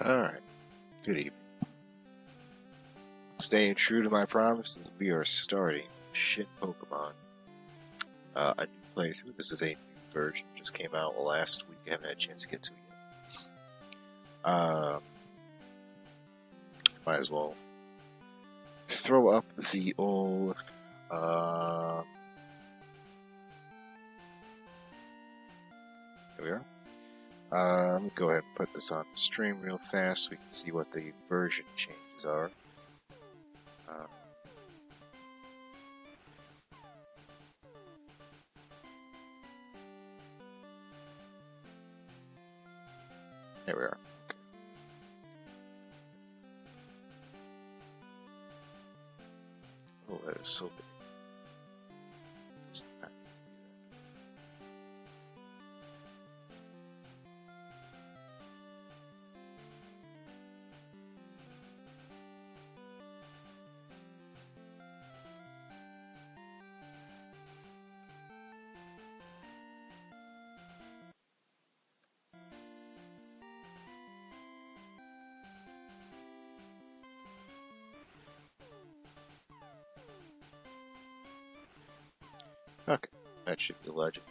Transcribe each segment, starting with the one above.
Alright, good evening. Staying true to my promises, we are starting Shin Pokemon. A new playthrough. This is a new version, just came out last week. I haven't had a chance to get to it yet. Might as well throw up the old, there we are. Let me go ahead and put this on the stream real fast so we can see what the version changes are. There we are. Okay. Oh, that is so big. Okay, that should be legend.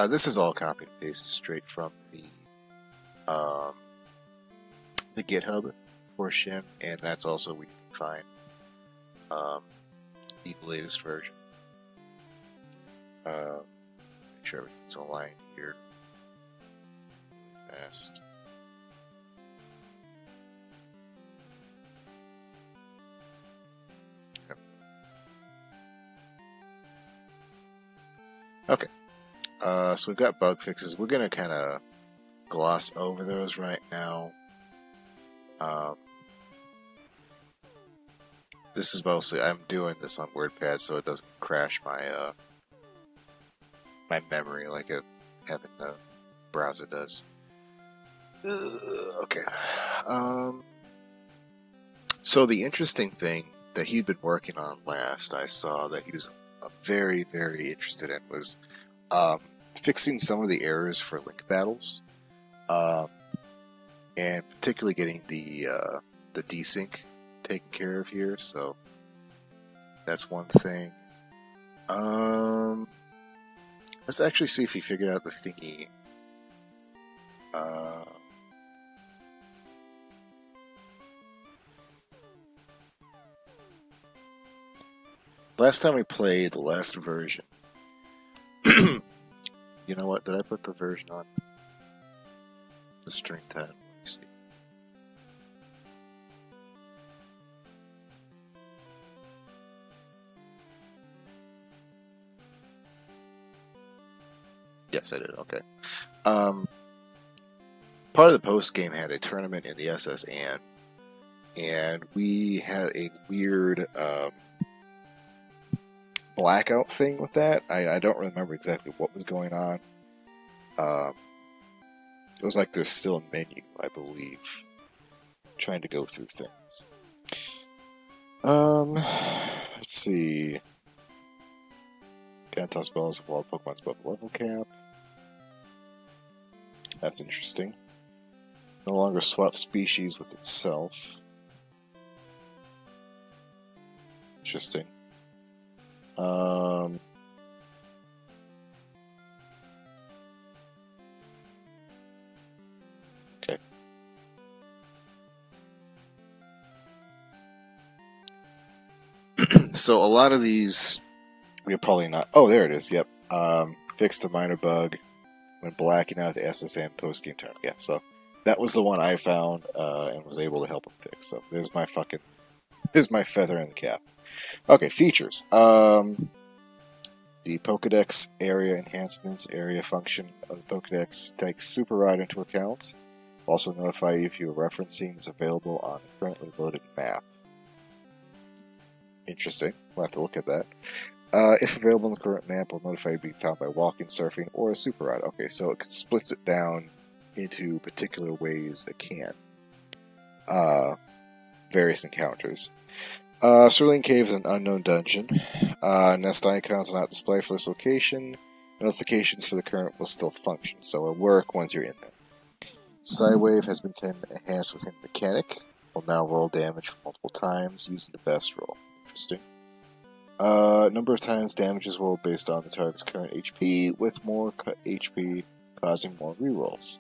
This is all copy and pasted straight from the GitHub for Shin, and that's also where you can find the latest version. Make sure everything's aligned here. Really fast. Okay, so we've got bug fixes. We're going to kind of gloss over those right now. This is mostly, I'm doing this on WordPad so it doesn't crash my my memory like having the browser does. Okay. So the interesting thing that he'd been working on last, I saw that he was very, very interested in, was fixing some of the errors for link battles, and particularly getting the desync taken care of here. So that's one thing. Let's actually see if he figured out the thingy. Last time we played the last version, you know what? Did I put the version on the string tab? Let me see. Yes, I did. Okay. Part of the post game had a tournament in the SSN, and we had a weird blackout thing with that. I don't remember exactly what was going on. It was like there's still a menu, I believe, trying to go through things. Let's see. Can't toss balls if wild Pokemon's above level cap. That's interesting. No longer swap species with itself. Interesting. Okay. So a lot of these, we're probably not. Oh, there it is. Yep. Fixed a minor bug when blacking out the SSN post game tournament. Yeah. So that was the one I found and was able to help him fix. So there's my feather in the cap. Okay, features. The Pokedex area enhancements area function of the Pokedex takes Super Ride into account. Also notify you if your referencing is available on the currently loaded map. Interesting. We'll have to look at that. If available on the current map, will notify you being found by walking, surfing, or a Super Ride. Okay, so it splits it down into particular ways it can. Various encounters. Cerulean Cave is an unknown dungeon. Nest icons will not display for this location. Notifications for the current will still function, so it'll work once you're in there. Psywave has been enhanced with Hidden Mechanic. Will now roll damage multiple times using the best roll. Interesting. Number of times damage is rolled based on the target's current HP, with more HP causing more rerolls.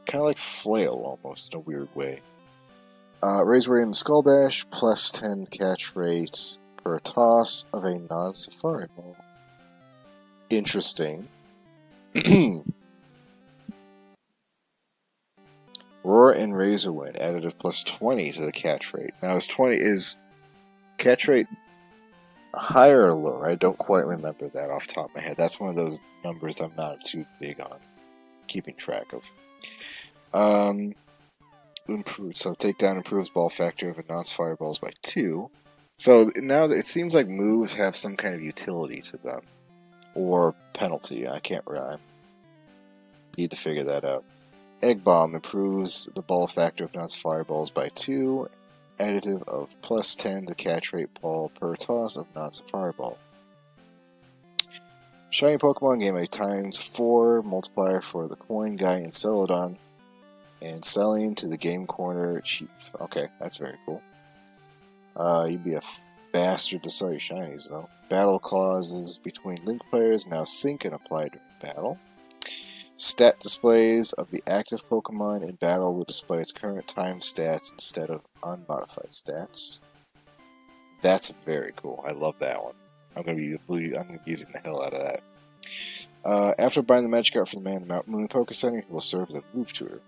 Kind of like Flail almost, in a weird way. Razor Rate and Skull Bash, plus 10 catch rate per toss of a non-Safari ball. Interesting. Roar and Razor Wind, additive plus 20 to the catch rate. Now, is catch rate higher or lower? I don't quite remember that off the top of my head. That's one of those numbers I'm not too big on keeping track of. So takedown improves ball factor of a non-fire balls by 2. So now it seems like moves have some kind of utility to them. Or penalty. I need to figure that out. Egg Bomb improves the ball factor of non-fire balls by 2. Additive of plus 10 to catch rate ball per toss of non-Safari ball. Shiny Pokemon gain a ×4 multiplier for the coin guy in Celadon. And selling to the game corner chief. Okay, that's very cool. You'd be a bastard to sell your shinies, though. Battle clauses between Link players now sync and apply during battle. Stat displays of the active Pokemon in battle will display its current time stats instead of unmodified stats. That's very cool. I love that one. I'm gonna be using the hell out of that. After buying the magic art for the man in Mount Moon Poké Center, he will serve as a move tutor.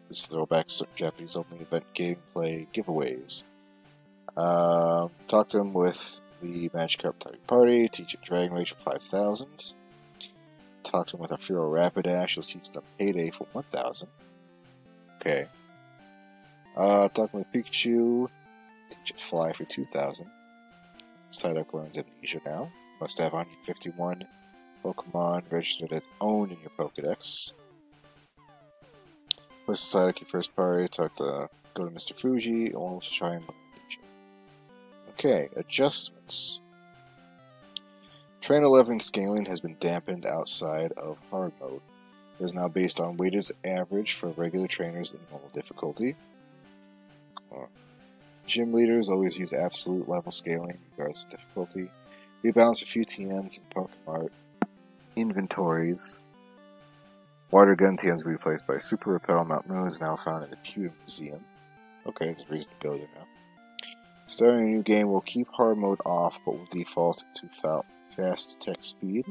This is throwback to Japanese only event gameplay giveaways. Talk to him with the magic art party. Teach it Dragon Rage for 5,000. Talk to him with a Furo Rapidash. You'll teach them Payday for 1,000. Okay. Talk with Pikachu. Teach it Fly for 2,000. Psyduck learns Amnesia now. Must have 151 Pokemon registered as owned in your Pokedex. Place the Psyduck your first party. Go to Mr. Fuji. And we'll try and learn Amnesia. Okay, adjustments. Train 11 scaling has been dampened outside of hard mode. It is now based on weighted average for regular trainers in normal difficulty. Gym leaders always use absolute level scaling regardless of difficulty. Rebalance a few TMs in Pokemon inventories. Water Gun TMs will be replaced by Super Repel. Mount Moon is now found in the Pewter Museum. Okay, there's a reason to go there now. Starting a new game will keep hard mode off, but will default to fast attack speed.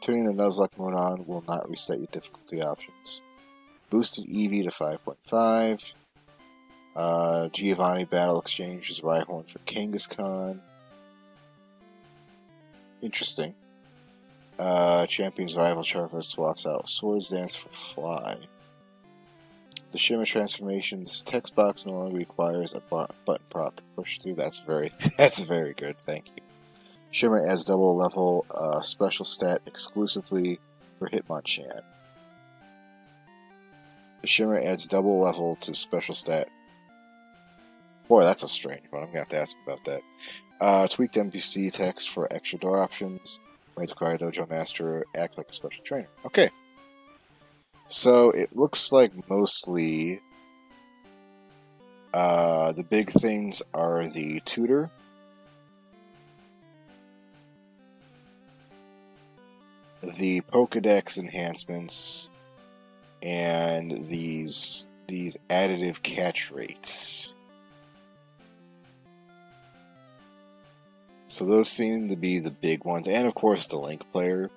Turning the Nuzlocke mode on will not reset your difficulty options. Boosted EV to 5.5. Giovanni Battle exchanges Rhyhorn for Kangaskhan. Interesting. Champion's Rival Charver swaps out Swords Dance for Fly. The Shimmer transformations text box no longer requires a button prop to push through. That's very good. Thank you. Shimmer adds double level special stat exclusively for Hitmonchan. The Shimmer adds double level to special stat. Boy, that's a strange one. I'm gonna have to ask about that. Tweaked NPC text for extra door options. Might require Dojo Master act like a special trainer. Okay. So it looks like mostly the big things are the tutor, the Pokedex enhancements, and these additive catch rates. So those seem to be the big ones, and of course the Link player.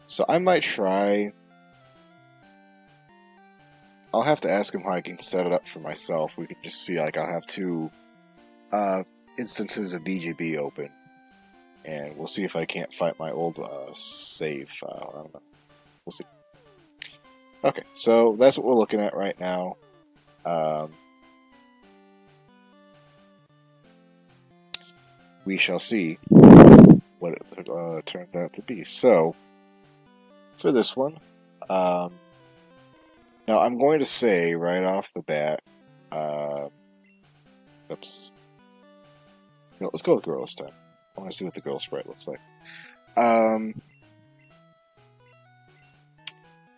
So I might try. I'll have to ask him how I can set it up for myself. We can just see, like, I'll have 2 instances of BGB open, and we'll see if I can't find my old save file. I don't know. We'll see. Okay, so that's what we're looking at right now. We shall see what it turns out to be. So, for this one, now I'm going to say right off the bat, oops. No, let's go with girl this time. I want to see what the girl sprite looks like.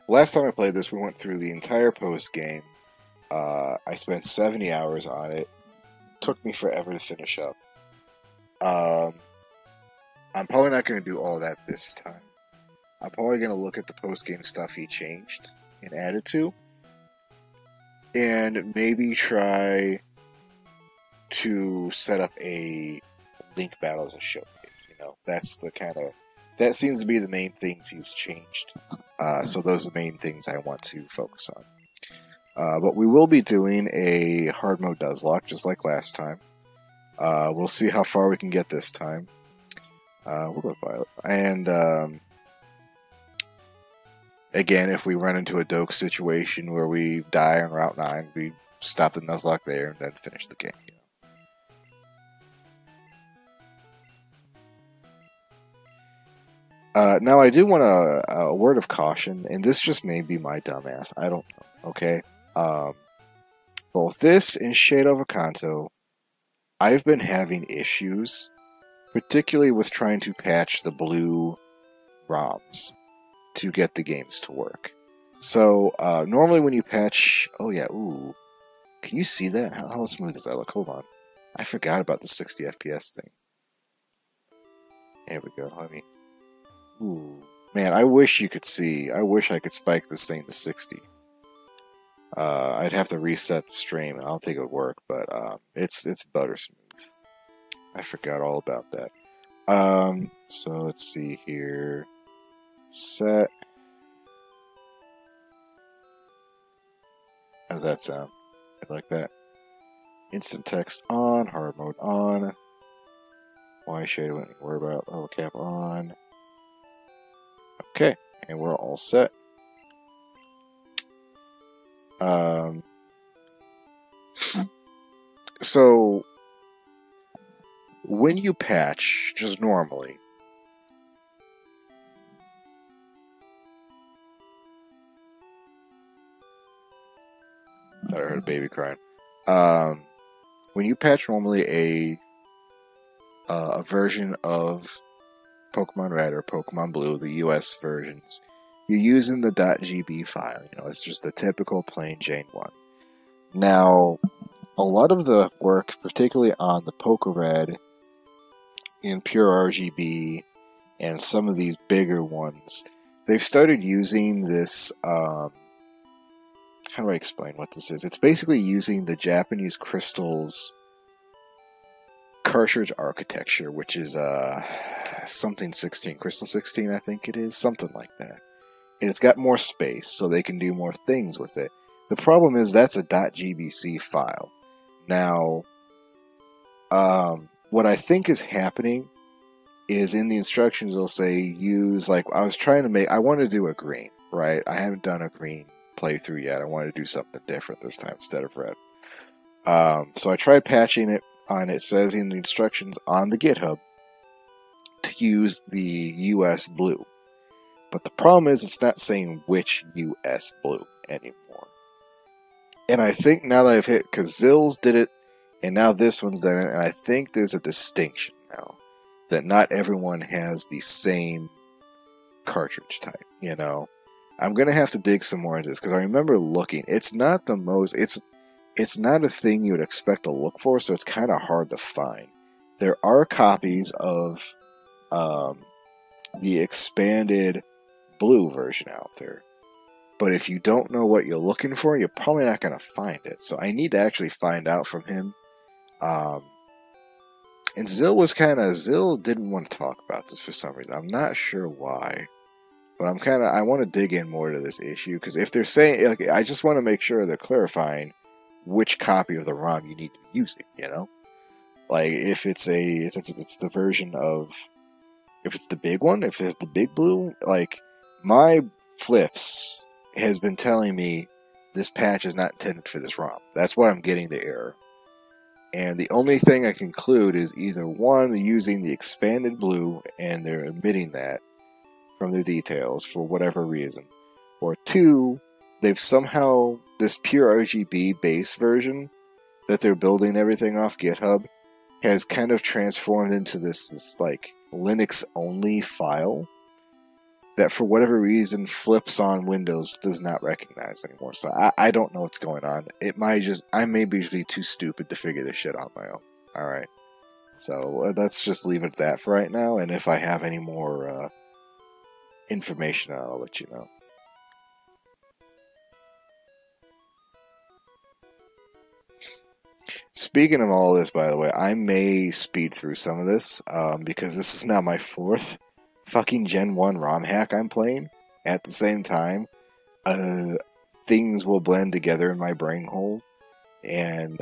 last time I played this, we went through the entire post game. I spent 70 hours on it. Took me forever to finish up. I'm probably not going to do all that this time. I'm probably going to look at the post-game stuff he changed and added to, and maybe try to set up a Link battle as a showcase. You know, that's the kind of, that seems to be the main things he's changed. So those are the main things I want to focus on. But we will be doing a hard mode Nuzlocke, just like last time. We'll see how far we can get this time. We'll go with Violet. And again, if we run into a Doke situation where we die on Route 9, we stop the Nuzlocke there and then finish the game. Now, I do want a word of caution, and this just may be my dumbass. I don't know, okay? Both this and Shadow of Kanto, I've been having issues, particularly with trying to patch the blue ROMs to get the games to work. So, normally when you patch... Oh yeah, ooh. Can you see that? How smooth does that look? Hold on. I forgot about the 60 FPS thing. There we go. Let me... Ooh. Man, I wish you could see. I wish I could spike this thing to 60. I'd have to reset the stream, and I don't think it would work, but it's butter smooth. I forgot all about that. So let's see here. Set. How's that sound? I like that. Instant text on, hard mode on. Why shadow anything to worry about? Level cap on. Okay, and we're all set. So when you patch, just normally, thought I heard a baby crying. When you patch normally a version of Pokemon Red or Pokemon Blue, the US versions, you're using the .gb file. You know, it's just the typical plain Jane 1. Now, a lot of the work, particularly on the Poke Red in pure RGB and some of these bigger ones, they've started using this, how do I explain what this is? It's basically using the Japanese Crystals cartridge architecture, which is something 16, Crystal 16 I think it is, something like that. And it's got more space, so they can do more things with it. The problem is that's a .gbc file. Now, what I think is happening is in the instructions it'll say use, like, I was trying to make, I want to do a green, right? I haven't done a green playthrough yet. I wanted to do something different this time instead of red. So I tried patching it on, it says in the instructions on the GitHub to use the US blue. But the problem is it's not saying which US blue anymore. And I think now that I've hit, because Zills did it, and now this one's done it, and I think there's a distinction now. That not everyone has the same cartridge type, you know? I'm going to have to dig some more into this, because I remember looking. It's not the most, it's not a thing you would expect to look for, so it's kind of hard to find. There are copies of the expanded blue version out there. But if you don't know what you're looking for, you're probably not going to find it. So I need to actually find out from him. And Zill didn't want to talk about this for some reason. I'm not sure why. But I want to dig in more to this issue. Because if they're saying, like, I just want to make sure they're clarifying which copy of the ROM you need to be using, you know? Like, if it's the version of, if it's the big one, if it's the big blue, like, my Flips has been telling me this patch is not intended for this ROM. That's why I'm getting the error. And the only thing I conclude is either one, they're using the expanded blue and they're omitting that from their details for whatever reason, or two, they've somehow, this pure RGB base version that they're building everything off GitHub has kind of transformed into this like Linux only file that for whatever reason flips on Windows does not recognize anymore. So I don't know what's going on. I may be too stupid to figure this shit out on my own. Alright. So let's just leave it at that for right now, and if I have any more information, I'll let you know. Speaking of all this, by the way, I may speed through some of this, because this is now my 4th fucking Gen 1 ROM hack I'm playing at the same time. Things will blend together in my brain hole, and,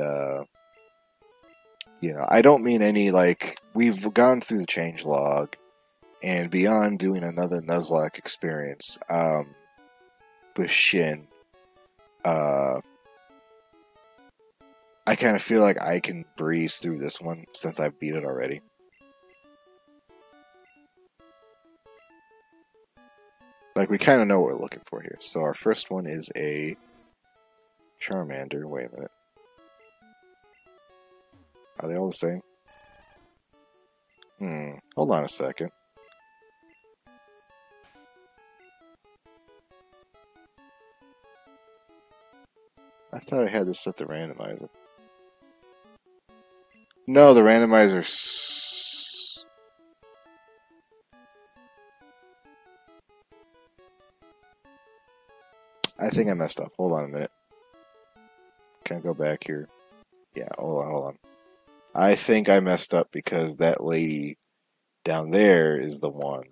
you know, I don't mean any, like, we've gone through the changelog, and beyond doing another Nuzlocke experience, with Shin, I kind of feel like I can breeze through this one since I beat it already. Like, we kind of know what we're looking for here. So our first one is a Charmander. Wait a minute. Are they all the same? Hold on a second. I thought I had this set the randomizer. No, the randomizer. I think I messed up. Hold on a minute. Can I go back here? Yeah, hold on. I think I messed up because that lady down there is the one.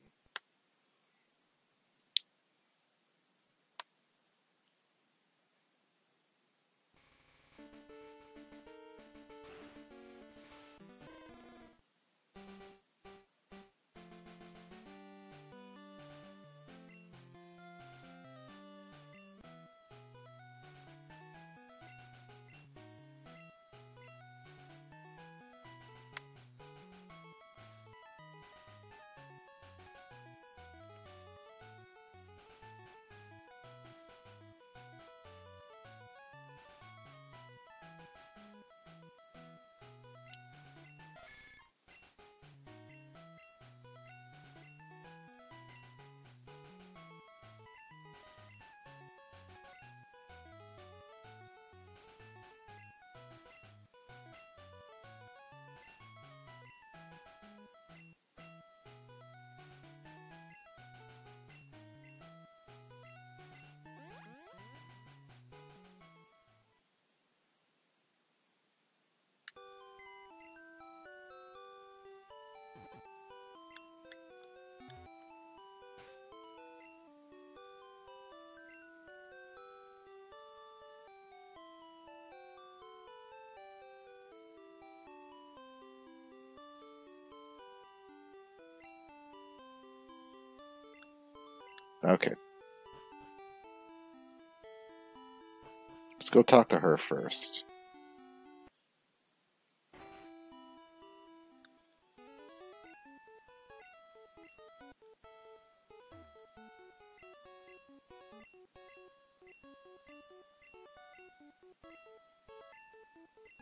Okay. Let's go talk to her first.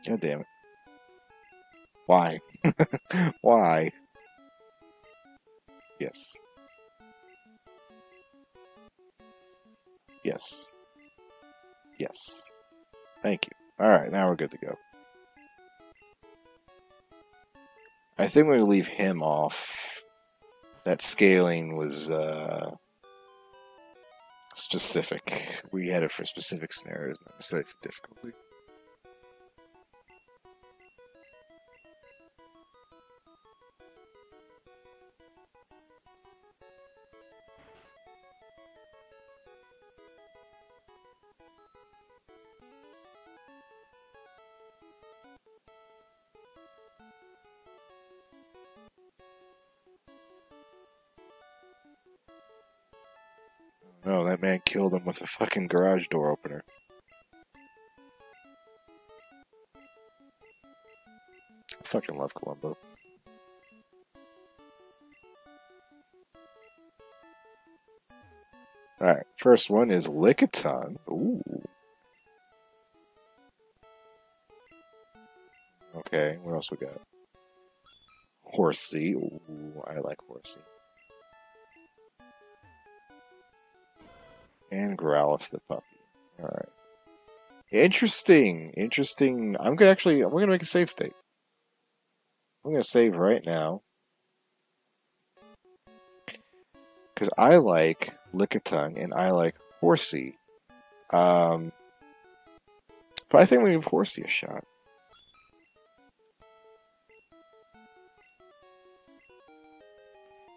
God damn it. Why? Why? Yes. Yes. Yes. Thank you. Alright, now we're good to go. I think we're going to leave him off. That scaling was, specific. We had it for specific scenarios, not necessarily for difficulty. No, that man killed him with a fucking garage door opener. I fucking love Columbo. Alright, first one is Lickitung. Ooh. Okay, what else we got? Horsey. Ooh, I like Horsey. And Growlithe the puppy. Alright. Interesting. Interesting. I'm gonna make a save state. I'm gonna save right now. Because I like Lickitung and I like Horsey. But I think we give Horsey a shot.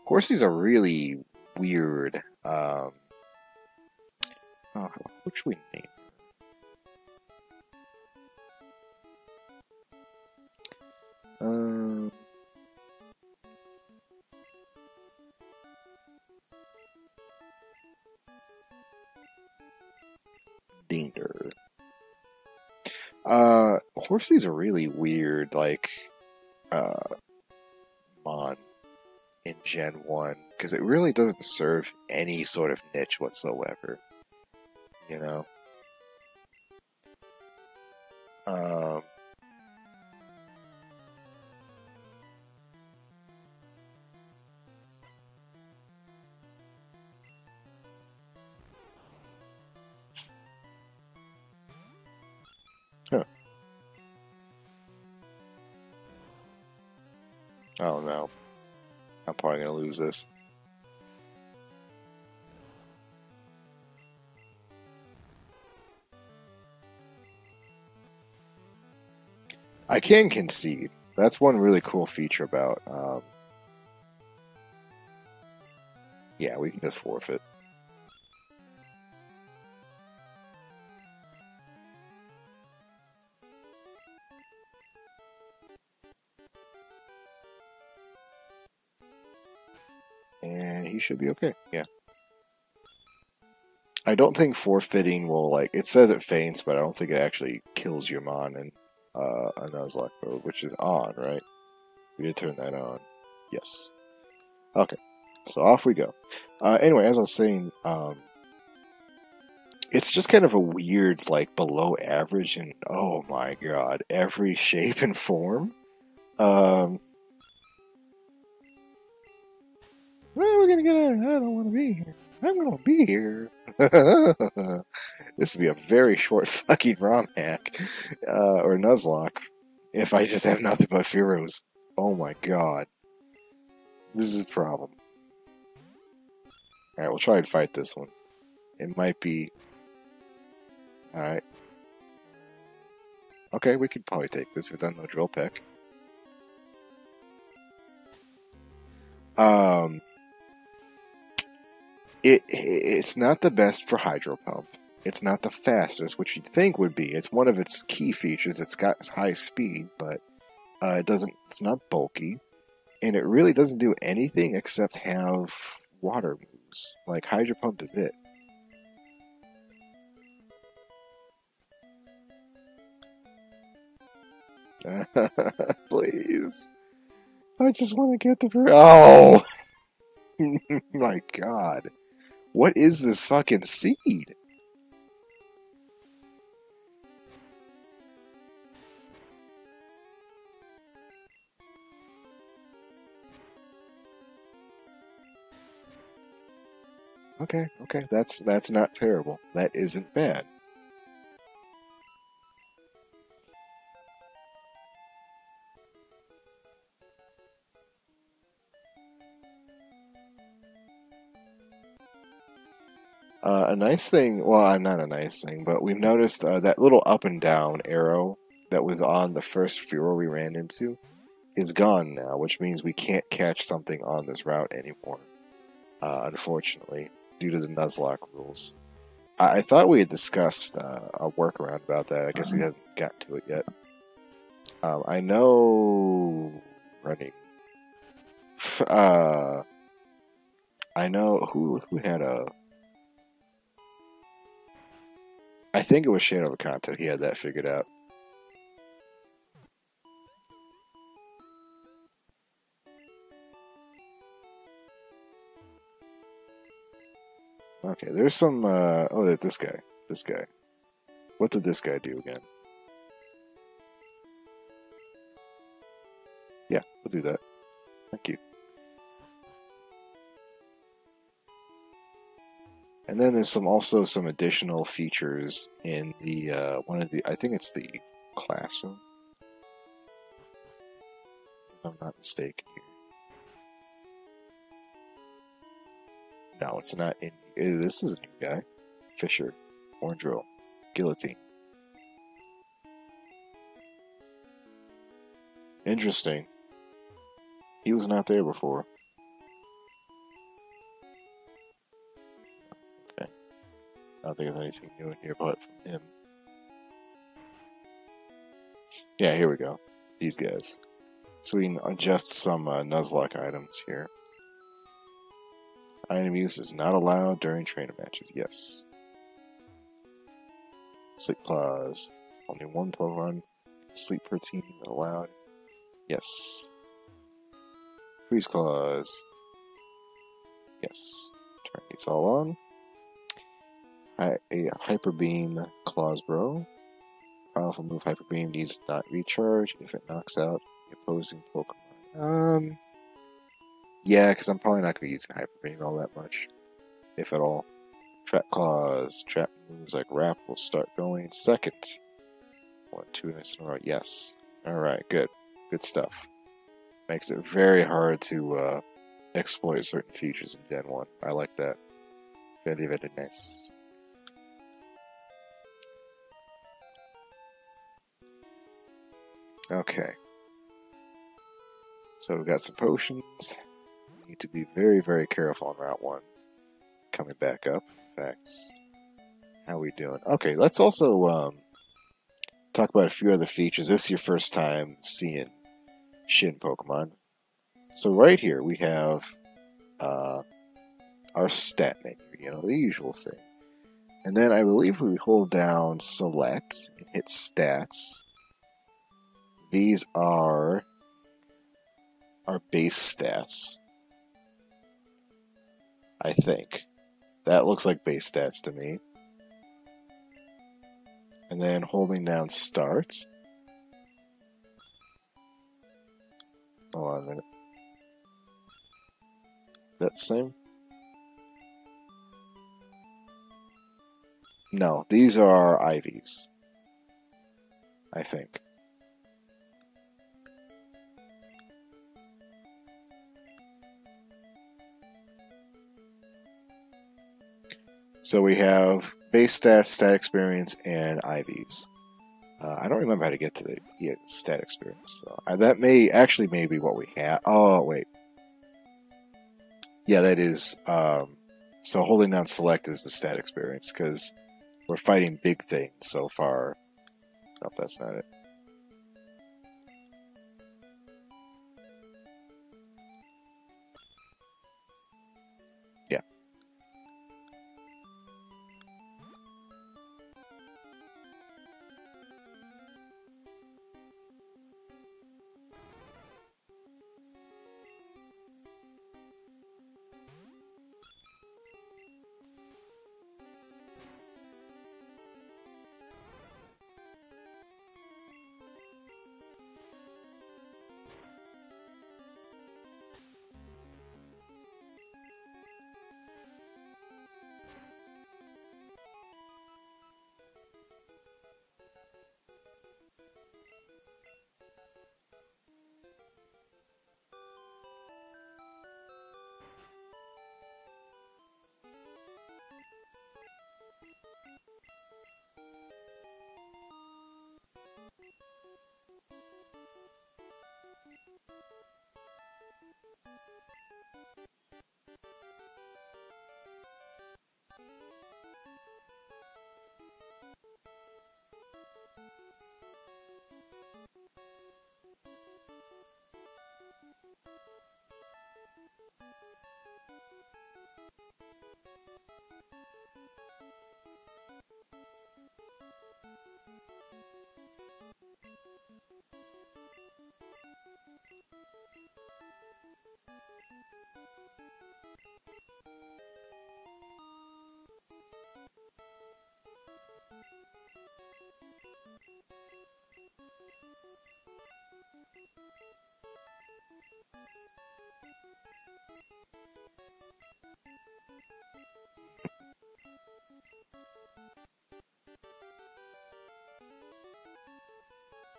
Horsey's a really weird. Oh, what should we name? Dinger. Horsey's a really weird, like, mon in Gen 1, because it really doesn't serve any sort of niche whatsoever. You know? Huh. Oh no. I'm probably gonna lose this. I can concede. That's one really cool feature about, yeah, we can just forfeit. And he should be okay, yeah. I don't think forfeiting will, like, it says it faints, but I don't think it actually kills your mon in a Nuzlocke mode, which is on, right? We did turn that on. Yes. Okay, so off we go. Anyway, as I was saying, it's just kind of a weird, like, below average in, oh my god, every shape and form. Well, we're gonna get out. I don't want to be here. I'm gonna be here. This would be a very short fucking ROM hack, or Nuzlocke, if I just have nothing but Fearos. Oh my god. This is a problem. Alright, we'll try and fight this one. It might be... Alright. Okay, we could probably take this if we've done no drill peck. It's not the best for Hydro Pump. It's not the fastest, which you'd think would be. It's one of its key features. It's got high speed, but it's not bulky. And it really doesn't do anything except have water moves. Like, Hydro Pump is it. Please. I just want to get the... Oh! My god. What is this fucking seed? Okay, that's not terrible. That isn't bad. A nice thing, well, not a nice thing, but we've noticed that little up and down arrow that was on the first Furo we ran into is gone now, which means we can't catch something on this route anymore, unfortunately, due to the Nuzlocke rules. I thought we had discussed a workaround about that. I guess he hasn't gotten to it yet. I know... running. I know who had a... I think it was Shadow of Kanto. He had that figured out. Okay, there's some, oh, there's this guy. This guy. What did this guy do again? Yeah, we'll do that. Thank you. And then there's also some additional features in the I think it's the classroom, if I'm not mistaken here. No, it's not in. This is a new guy. Fisher, Orange Roll, Guillotine. Interesting. He was not there before. Okay. I don't think there's anything new in here apart from him. Yeah, here we go. These guys. So we can adjust some Nuzlocke items here. Item use is not allowed during trainer matches. Yes. Sleep clause. Only one Pokemon sleep per team allowed. Yes. Freeze clause. Yes. Turn these all on. A Hyper Beam Claws Bro. Powerful move Hyper Beam needs not recharge if it knocks out the opposing Pokemon. Yeah, because I'm probably not going to be using Hyper Beam all that much, if at all. Trap Claws. Trap moves like Wrap will start going second. 1, 2 minutes in a row. Yes. Alright, good. Good stuff. Makes it very hard to exploit certain features in Gen 1. I like that. Very, very nice. Okay. So we've got some potions. We need to be very, very careful on Route 1. Coming back up. Facts. How we doing? Okay, let's also talk about a few other features. This is your first time seeing Shin Pokemon. So right here we have our stat menu, you know, the usual thing. And then I believe we hold down select and hit stats. These are our base stats. I think. That looks like base stats to me. And then holding down start. Hold on a minute. Is that the same? No, these are IVs. I think. So we have base stats, stat experience, and IVs. I don't remember how to get to the stat experience. So that may be what we have. Oh, wait. Yeah, that is. So holding down select is the stat experience, because we're fighting big things so far. No, that's not it. Yeah.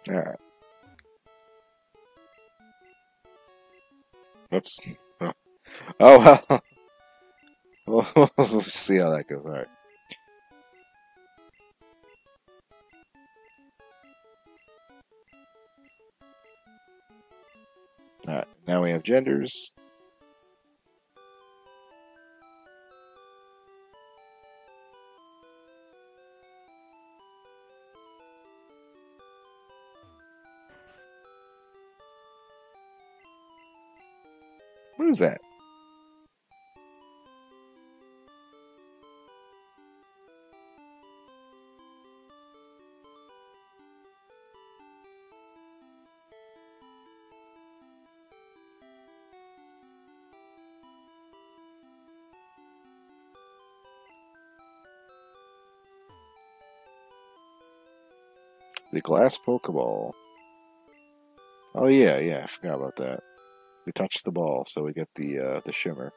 Alright. Oops. Oh, well. We'll see how that goes. Alright. Alright, now we have genders. What is that? The glass Pokeball. Oh yeah, yeah, I forgot about that. We touch the ball, so we get the shimmer.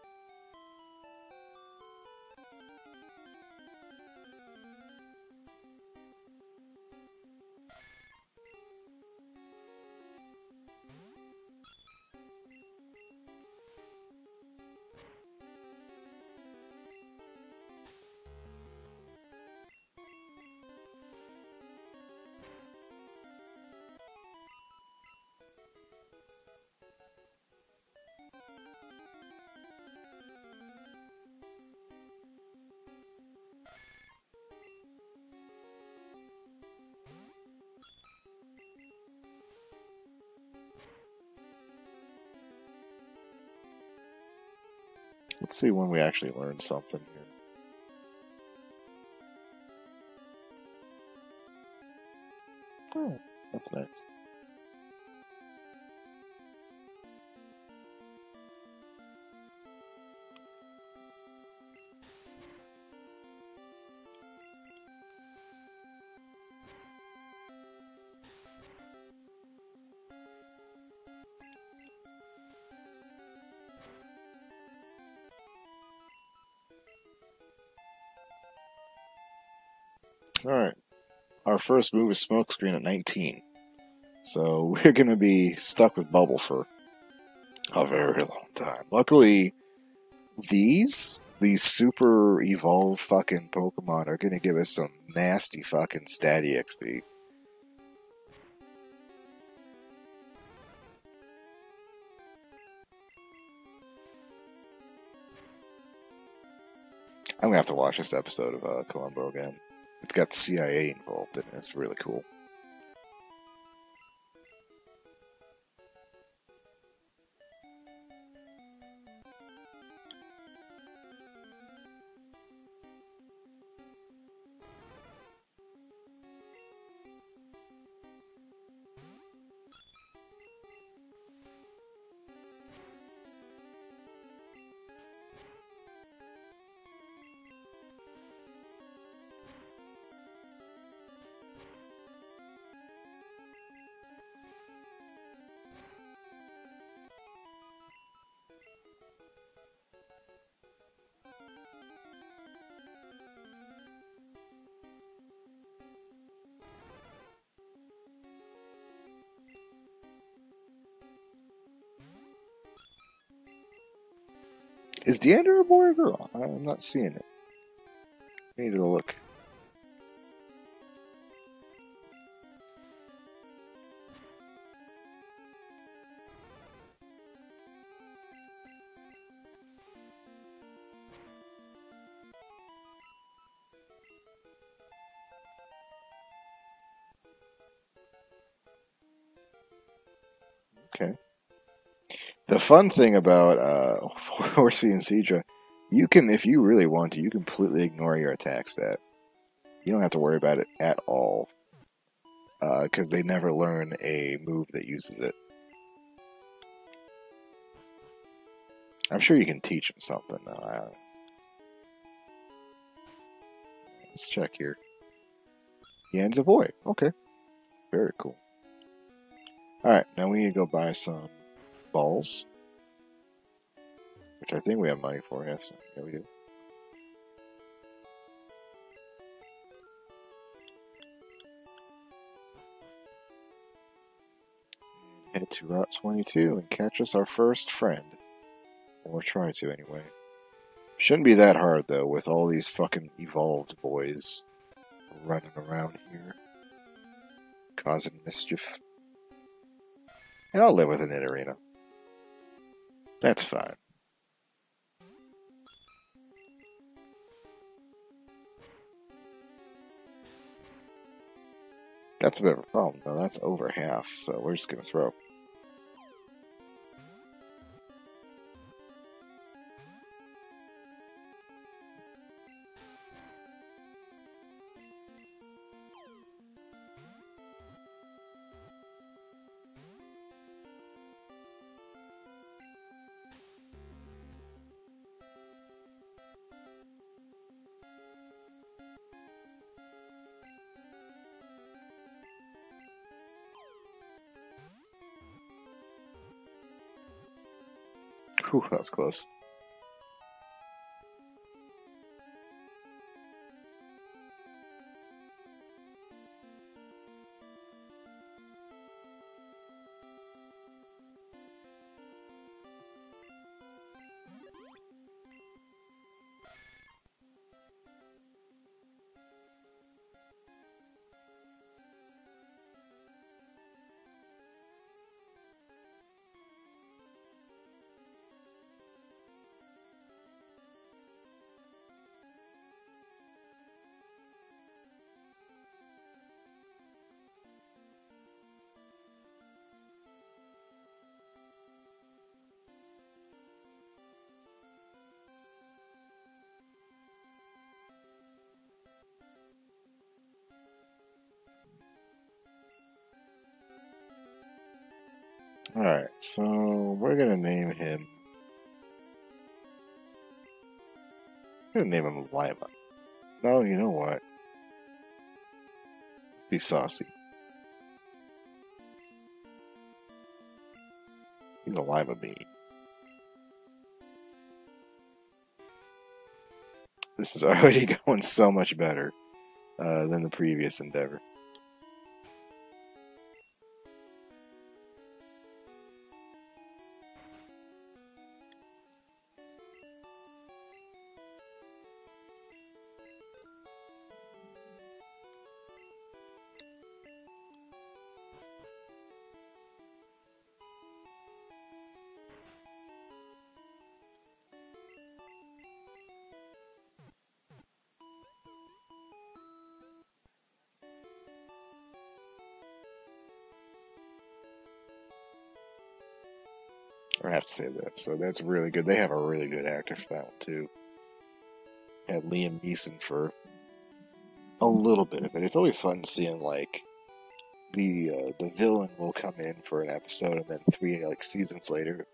Let's see when we actually learn something here. Oh, that's nice. Alright. Our first move is Smokescreen at 19. So we're gonna be stuck with Bubble for a very long time. Luckily, these super evolved fucking Pokemon are gonna give us some nasty fucking statty XP. I'm gonna have to watch this episode of Columbo again. It's got the CIA involved in it. It's really cool. Is Deandra a boy or girl? I'm not seeing it. I need to look. Okay. The fun thing about Horsey and Seadra, you can, if you really want to, you completely ignore your attack stat. You don't have to worry about it at all. Because they never learn a move that uses it. I'm sure you can teach them something. Let's check here. Yan's a boy. Okay. Very cool. Alright, now we need to go buy some balls. Which I think we have money for, yes. Yeah, we do. head to Route 22 and catch us our first friend. Or try to, anyway. Shouldn't be that hard, though, with all these fucking evolved boys running around here, causing mischief. And I'll live with an arena. That's fine. That's a bit of a problem, though. That's over half, so we're just gonna throw. Whew, that was close. Alright, so we're gonna name him... I'm gonna name him Lima. No, you know what? Be saucy. He's a Lima bean. This is already going so much better than the previous endeavor. I have to save that episode. That's really good. They have a really good actor for that one, too. Had Liam Neeson for a little bit of it. It's always fun seeing, like, the villain will come in for an episode, and then 3, seasons later,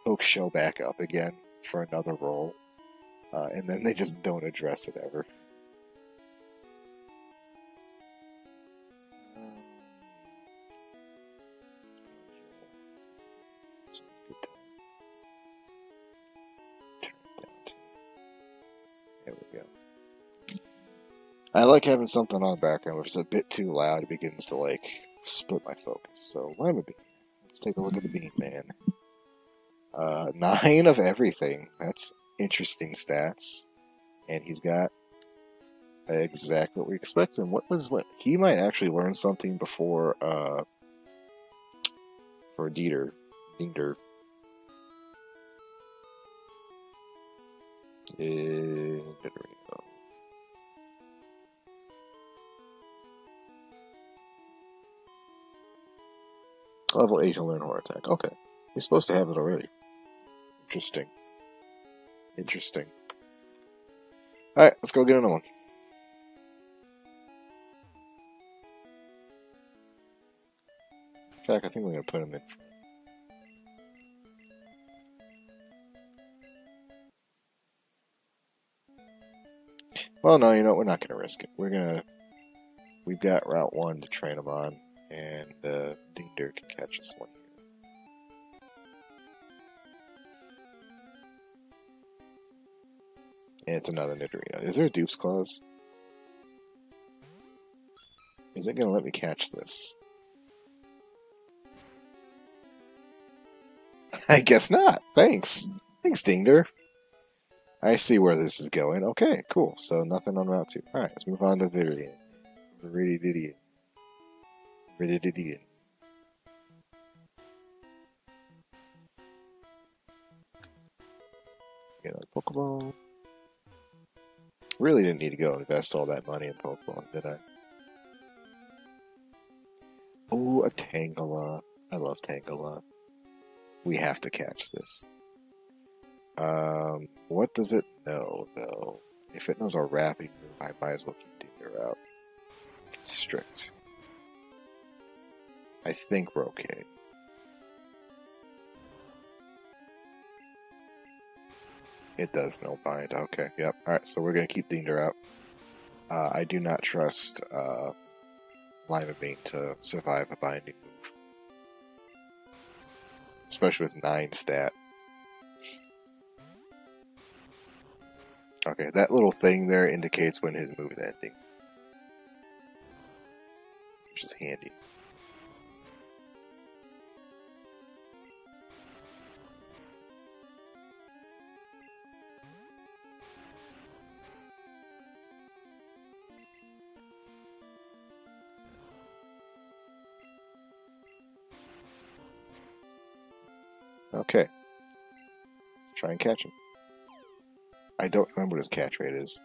he'll show back up again for another role. And then they just don't address it ever. There we go. I like having something on the background, which is a bit too loud. It begins to, split my focus. So, Lima Bean. Let's take a look at the Bean Man. 9 of everything. That's interesting stats. And he's got exactly what we expected. What? He might actually learn something before, for Dieter. Level 8 he'll learn Horror Attack. Okay. He's supposed to have it already. Interesting. Alright, let's go get another one. In fact, I think we're going to put him in. Well, no, you know what? We're not going to risk it. We've got Route 1 to train him on, and Dinger can catch this one here. And it's another Nidorino. Is there a dupes clause? Is it going to let me catch this? I guess not. Thanks. Thanks, Dinger. I see where this is going. Okay, cool. So nothing on Route 2. Alright, let's move on to Viridian. Viridian. Viridian. Get another Pokeball. Really didn't need to go invest all that money in Pokeballs, did I? Oh, a Tangela. I love Tangela. We have to catch this. What does it know, though? If it knows our wrapping move, I might as well keep Dinger out. Strict. I think we're okay. It does know bind. Okay, yep. Alright, so we're going to keep Dinger out. I do not trust Lima Bean to survive a binding move. Especially with 9 stat. Okay, that little thing there indicates when his move is ending. Which is handy. Okay. Let's try and catch him. I don't remember what his catch rate is.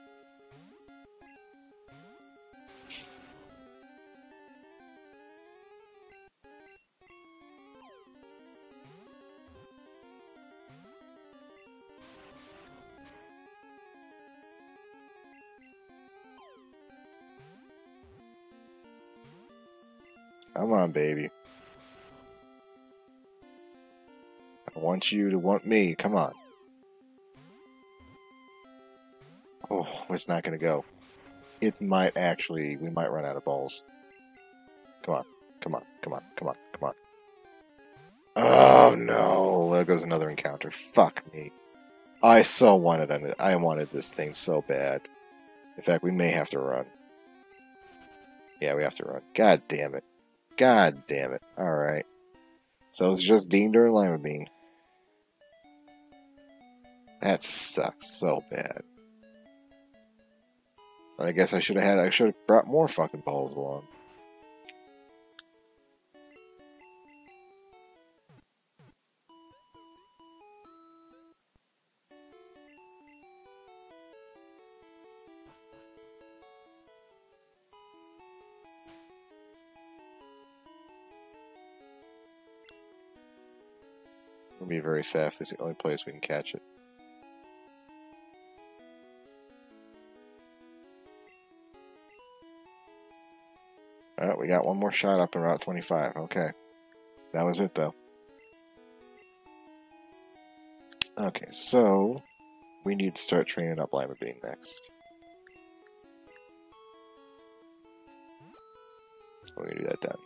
Come on, baby. I want you to want me. Come on. Oh, it's not going to go. It might actually... We might run out of balls. Come on. Come on. Come on. Come on. Come on. Oh, no. There goes another encounter. Fuck me. I so wanted it. I wanted this thing so bad. In fact, we may have to run. Yeah, we have to run. God damn it. God damn it. Alright. So it's just Dinger and Lima Bean. That sucks so bad. I guess I should have brought more fucking balls along. It'll be very sad if this is the only place we can catch it. Alright, we got one more shot up in Route 25. Okay. That was it, though. Okay, so... we need to start training up Lima Bean next. We're going to do that down here.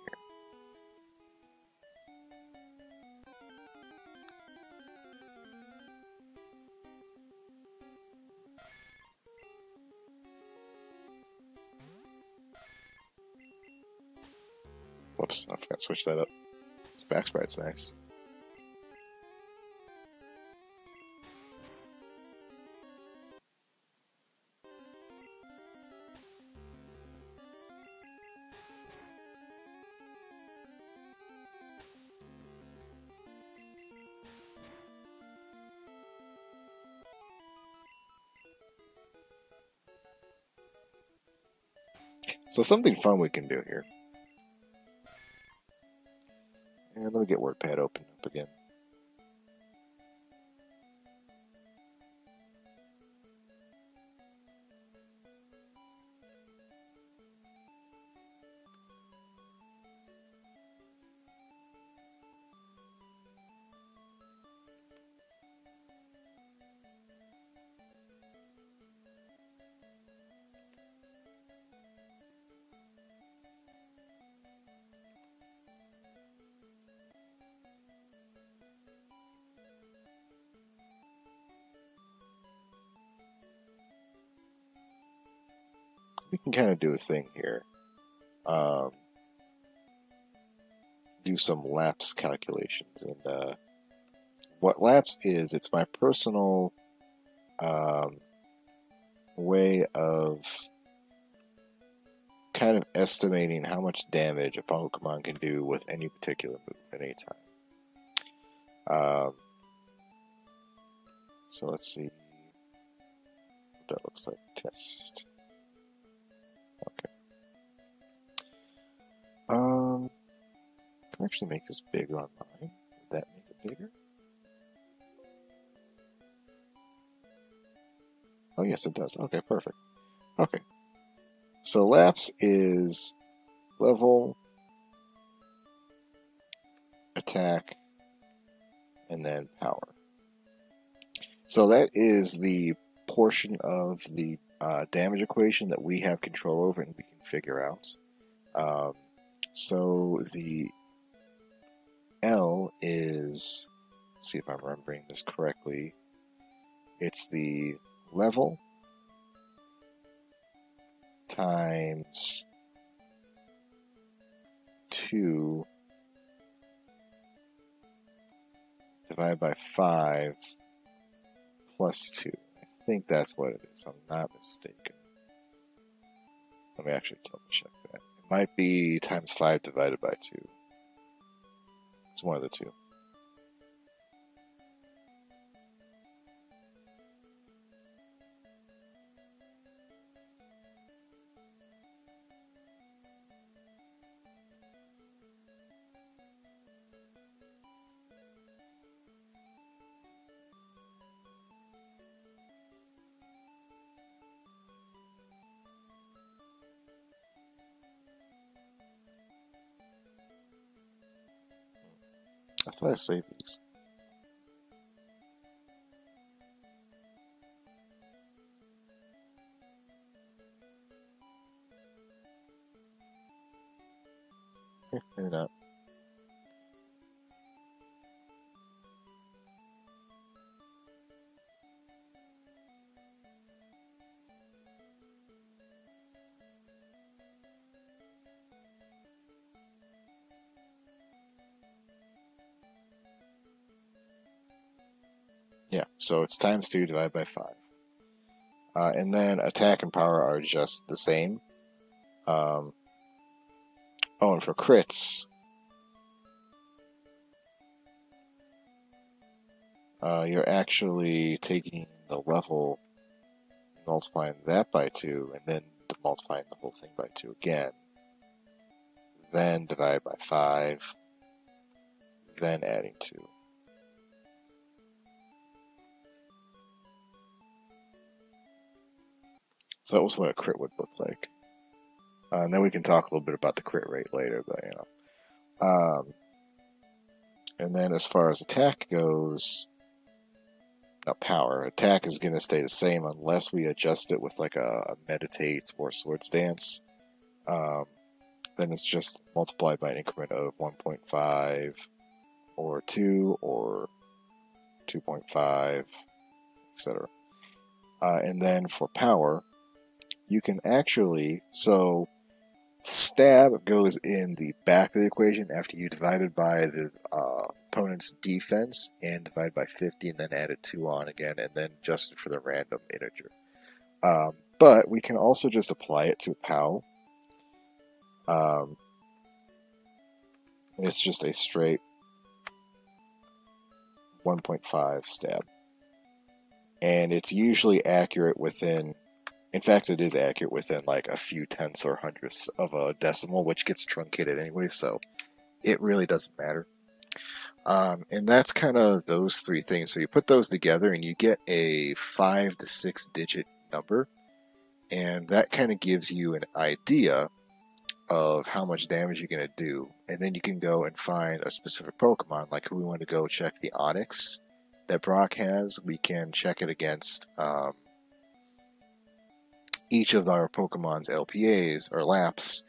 Whoops, I forgot to switch that up. This back sprite's nice. So something fun we can do here. And let me get WordPad open up again. We can kind of do a thing here. Do some lapse calculations and what Lapse is, it's my personal way of kind of estimating how much damage a Pokemon can do with any particular move at any time. So let's see what that looks like. Test. Okay. Can I actually make this bigger on mine? Would that make it bigger? Oh yes, it does. Okay, perfect. Okay. So Lapse is level, attack, and then power. So that is the portion of the damage equation that we have control over and we can figure out. So the L is, let's see if I'm remembering this correctly, it's the level times 2 divided by 5 plus 2. I think that's what it is. I'm not mistaken. Let me actually double check that. It might be times 5 divided by 2. It's one of the two. I thought I saved these. Maybe not. Yeah, so it's times 2 divided by 5. And then attack and power are just the same. Oh, and for crits, you're actually taking the level, multiplying that by 2, and then multiplying the whole thing by 2 again. Then divide by 5, then adding 2. So that was what a crit would look like. And then we can talk a little bit about the crit rate later, but you know. And then as far as attack goes, power. Attack is going to stay the same unless we adjust it with like a meditate or swords dance. Then it's just multiplied by an increment of 1.5 or 2 or 2.5, etc. And then for power, you can actually, so stab goes in the back of the equation after you divide it by the opponent's defense and divide by 50 and then add a 2 on again and then adjust it for the random integer. But we can also just apply it to a POW. And it's just a straight 1.5 stab. And it's usually accurate within, in fact it is accurate within like a few tenths or hundredths of a decimal, which gets truncated anyway, so it really doesn't matter. And that's kind of those three things. So you put those together and you get a 5 to 6 digit number, and that kind of gives you an idea of how much damage you're going to do. And then you can go and find a specific Pokemon, like if we want to go check the Onix that Brock has, we can check it against each of our Pokemon's LPAs or Laps,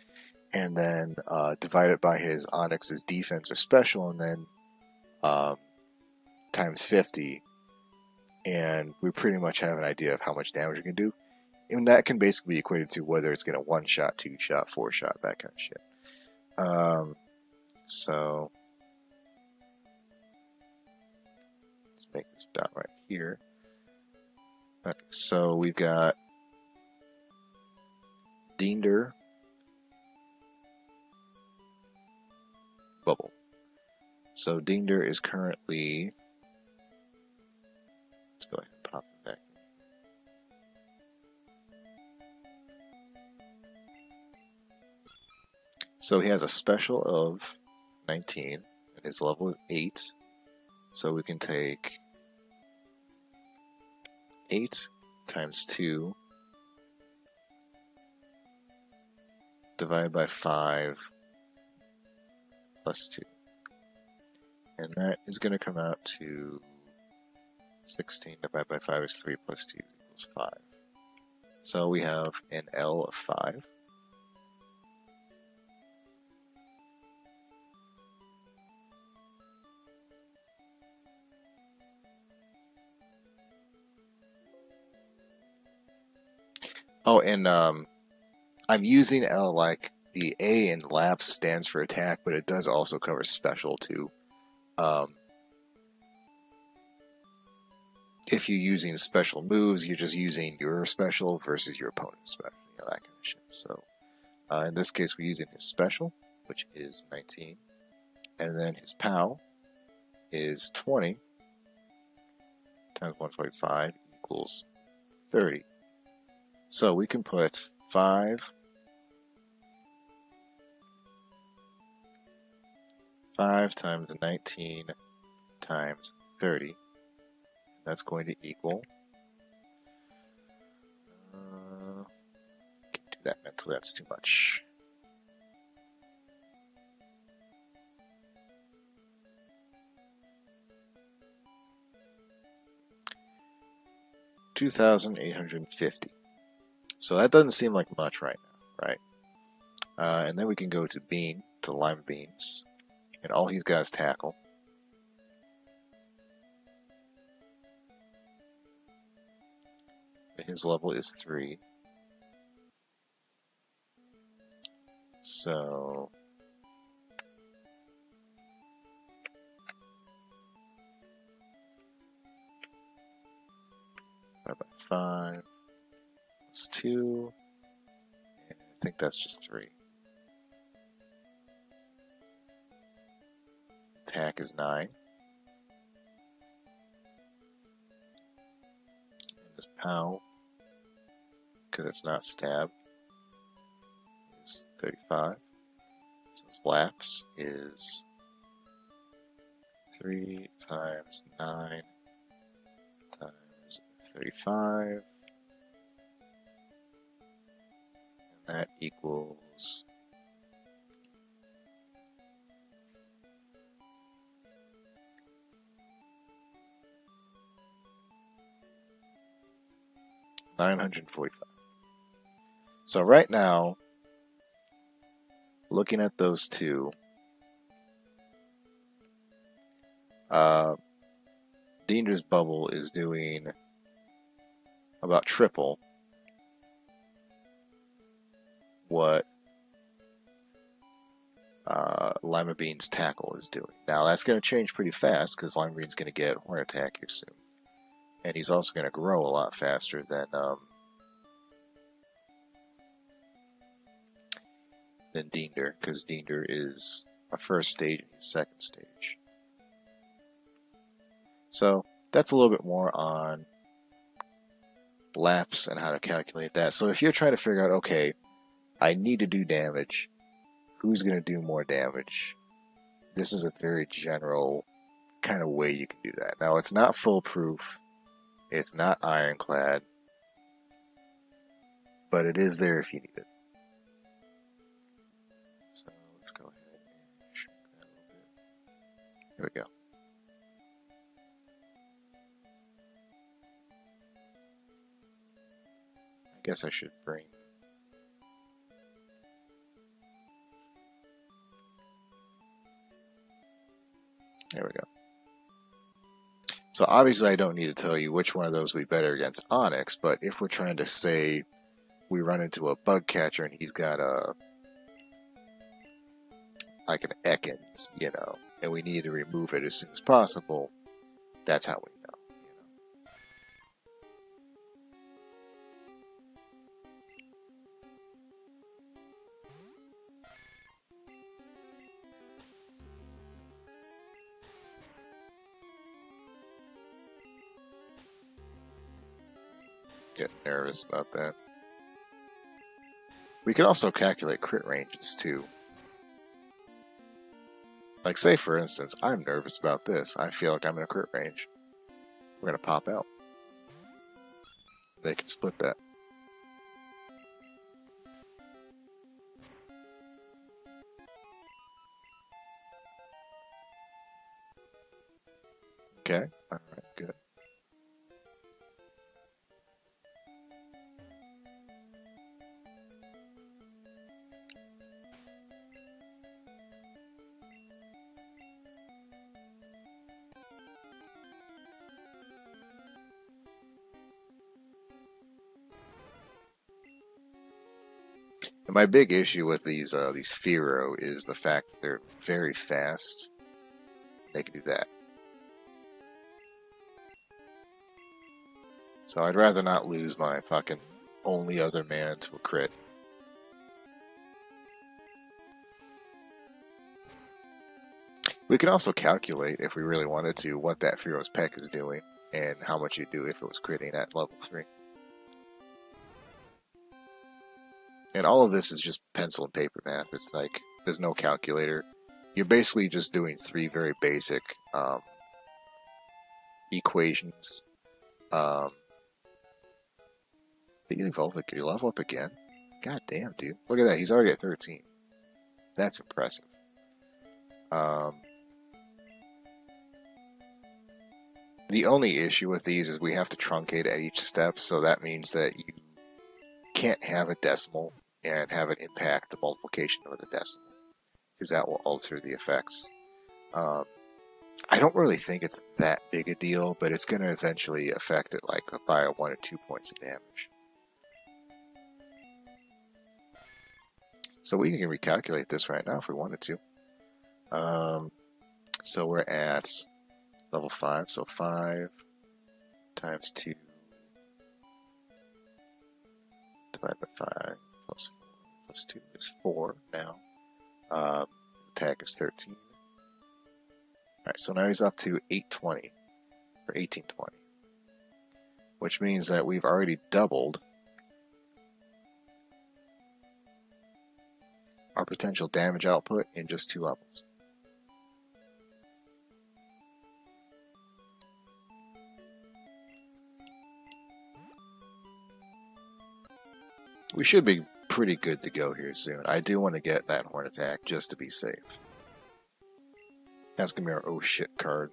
and then divide it by his Onix's defense or special, and then times 50, and we pretty much have an idea of how much damage we can do. And that can basically be equated to whether it's going to 1-shot, 2-shot, 4-shot, that kind of shit. So make this dot right here. Okay, so we've got Diender, Bubble. So Diender is currently, let's go ahead and pop him back. So he has a special of 19, and his level is 8. So we can take 8 times 2 divided by 5 plus 2. And that is going to come out to 16 divided by 5 is 3 plus 2 equals 5. So we have an L of 5. Oh, and I'm using L like the A in Lapse stands for attack, but it does also cover special too. If you're using special moves, you're just using your special versus your opponent's special, you know, that kind of shit. So, in this case, we're using his special, which is 19, and then his POW is 20 times 1.5 equals 30. So we can put 5 times 19 times 30. That's going to equal, can't do that mentally, that's too much. $2,850. So that doesn't seem like much right now, right? And then we can go to Bean, to Lima Beans, and all he's got is Tackle. His level is 3. So divided by 5 plus 2, and I think that's just 3. Attack is 9. And his POW, because it's not stab, is 35. So his Lapse is 3 times 9 times 35. And that equals $945. So right now, looking at those two, Diender's Bubble is doing about triple what Lima Bean's Tackle is doing. Now that's going to change pretty fast because Lima Bean's going to get Horn Attack here soon. And he's also going to grow a lot faster than Diender, because Diender is a first stage and a second stage. So that's a little bit more on Lapse and how to calculate that. So if you're trying to figure out, okay, I need to do damage, who's going to do more damage? This is a very general kind of way you can do that. Now, it's not foolproof. It's not ironclad. But it is there if you need it. So let's go ahead and shrink that a little bit. Here we go. I guess I should bring... There we go. So obviously I don't need to tell you which one of those would be better against Onyx, but if we're trying to say we run into a bug catcher and he's got like an Ekans, you know, and we need to remove it as soon as possible, That's how we know. Get nervous about that. We can also calculate crit ranges too. Like, say for instance, I'm nervous about this. I feel like I'm in a crit range. We're gonna pop out. They can split that. Okay, alright, good. And my big issue with these Fearow is the fact that they're very fast. They can do that. So I'd rather not lose my fucking only other man to a crit. We can also calculate, if we really wanted to, what that Fearow's Peck is doing, and how much you'd do if it was critting at level 3. And all of this is just pencil and paper math. It's like, there's no calculator. You're basically just doing 3 very basic equations. Did you evolve? Did you level up again? God damn, dude. Look at that. He's already at 13. That's impressive. The only issue with these is we have to truncate at each step, so that means that you can't have a decimal and have it impact the multiplication of the decimal, because that will alter the effects. I don't really think it's that big a deal, but it's going to eventually affect it like by 1 or 2 points of damage. So we can recalculate this right now if we wanted to. So we're at level 5, so 5 times 2 divided by 5 plus 4 plus 2 is 4 now. The attack is 13. Alright, so now he's up to 820, or 1820. Which means that we've already doubled our potential damage output in just 2 levels. We should be pretty good to go here soon. I do want to get that horn attack just to be safe. That's gonna be our oh shit card.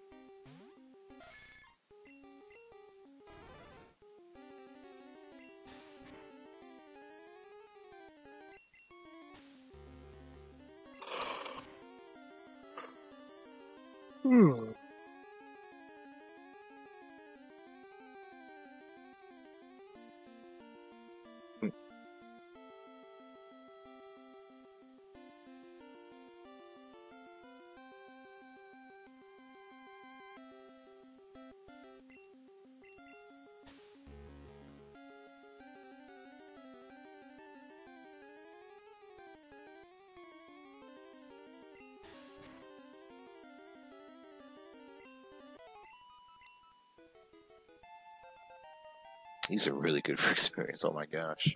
These are really good for experience, oh my gosh.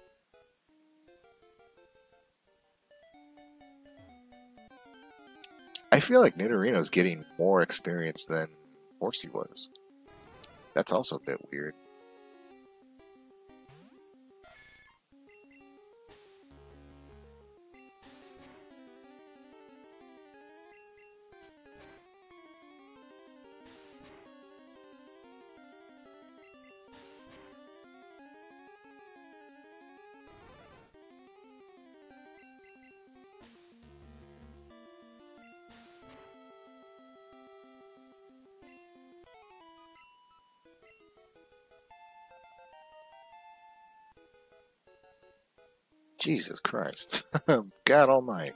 I feel like Nidorino's getting more experience than Horsey was. That's also a bit weird. Jesus Christ. God almighty.